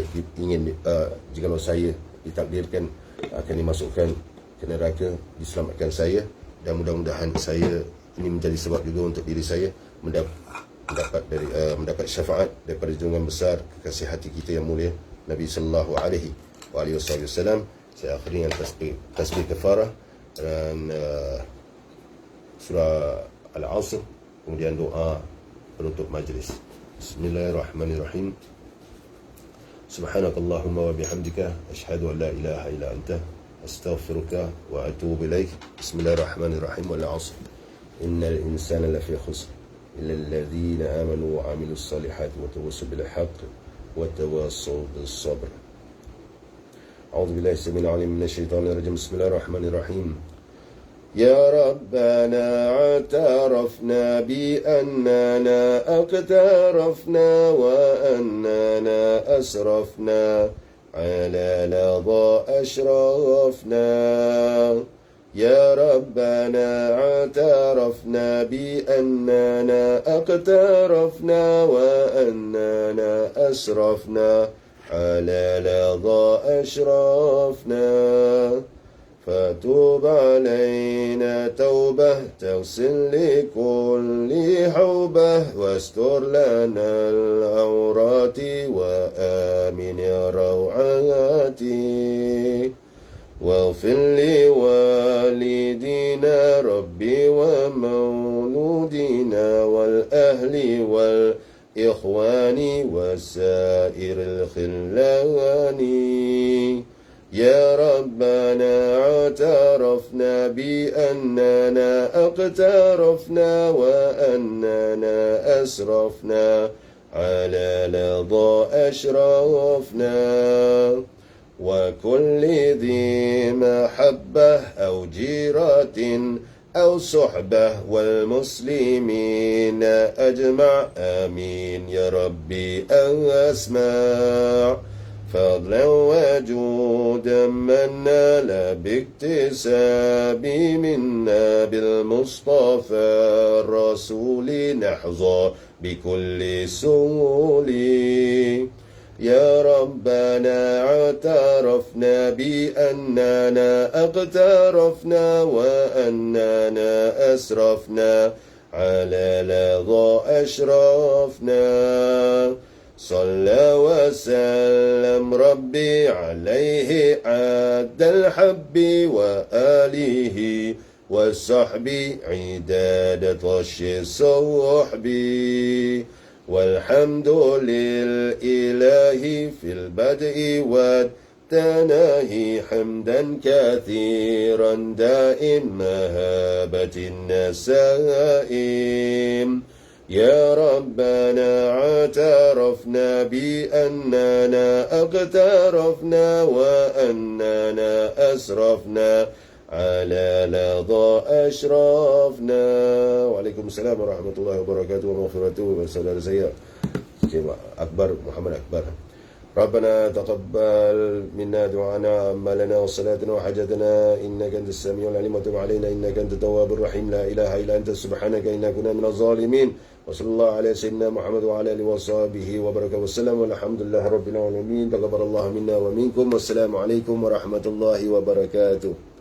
jikalau saya ditakdirkan akan dimasukkan ke neraka, diselamatkan saya, dan mudah-mudahan saya ini menjadi sebab juga untuk diri saya mendapat syafaat daripada junjungan besar kekasih hati kita yang mulia Nabi sallallahu alaihi wasallam. Saya akhiri dengan tasbih kafarah dan surah Al-Asr, kemudian doa penutup majlis. Bismillahirrahmanirrahim. Subhanakallahumma wa bihamdika asyhadu an la ilaha illa anta astaghfiruka wa atubu ilaik. Bismillahirrahmanirrahim. Wal 'asr innal insana lafi khusr illa alladhina amanu wa 'amilus salihati wa tawassaw bil haqq wa tawassaw bis sabr. A'udzu billahi samil 'alim minasy syaithanir rajim. Bismillahirrahmanirrahim. يا ربنا اعترفنا بأننا اقترفنا وأننا أسرفنا على لظى أشرفنا. يا ربنا اعترفنا بأننا اقترفنا وأننا أسرفنا على لظى أشرفنا. فتوب علينا توبة تغسل لكل حوبة واستر لنا العورات وآمن روعات واغفر لوالدينا ربي ومولودنا والأهل والإخوان وسائر الخلان. يا ربنا اعترفنا بأننا اقترفنا وأننا أسرفنا على لظى أشرفنا. وكل ذي محبة أو جيرة أو صحبة والمسلمين أجمع آمين يا ربي أسمع فضلا وجودا من نال باكتساب منا بالمصطفى الرسول نحظى بكل سهول يا ربنا اعترفنا بأننا اقترفنا وأننا أسرفنا على لظى أشرفنا صلى وسلم ربي عليه عد الحب وآله والصحب عداد طش الصحب والحمد للإله في البدء والتناهي حمدا كثيرا دائم مهابة النسائم يا ربنا اعترفنا بأننا اقترفنا وأننا أسرفنا على لظى أشرفنا. Waalaikumsalam warahmatullahi wabarakatuh ومغفرته. Saudara saya Akbar Muhammad Akbar. ربنا تقبل منا دعانا أعمالنا وصلاتنا وحاجتنا إنك أنت السميع العليم وتب علينا إنك أنت التواب الرحيم لا إله إلا أنت سبحانك إنا كنا من الظالمين وصلى الله على سيدنا محمد وعلى آله وصحبه وبارك وسلم والحمد لله رب العالمين تقبل الله منا ومنكم والسلام عليكم ورحمة الله وبركاته.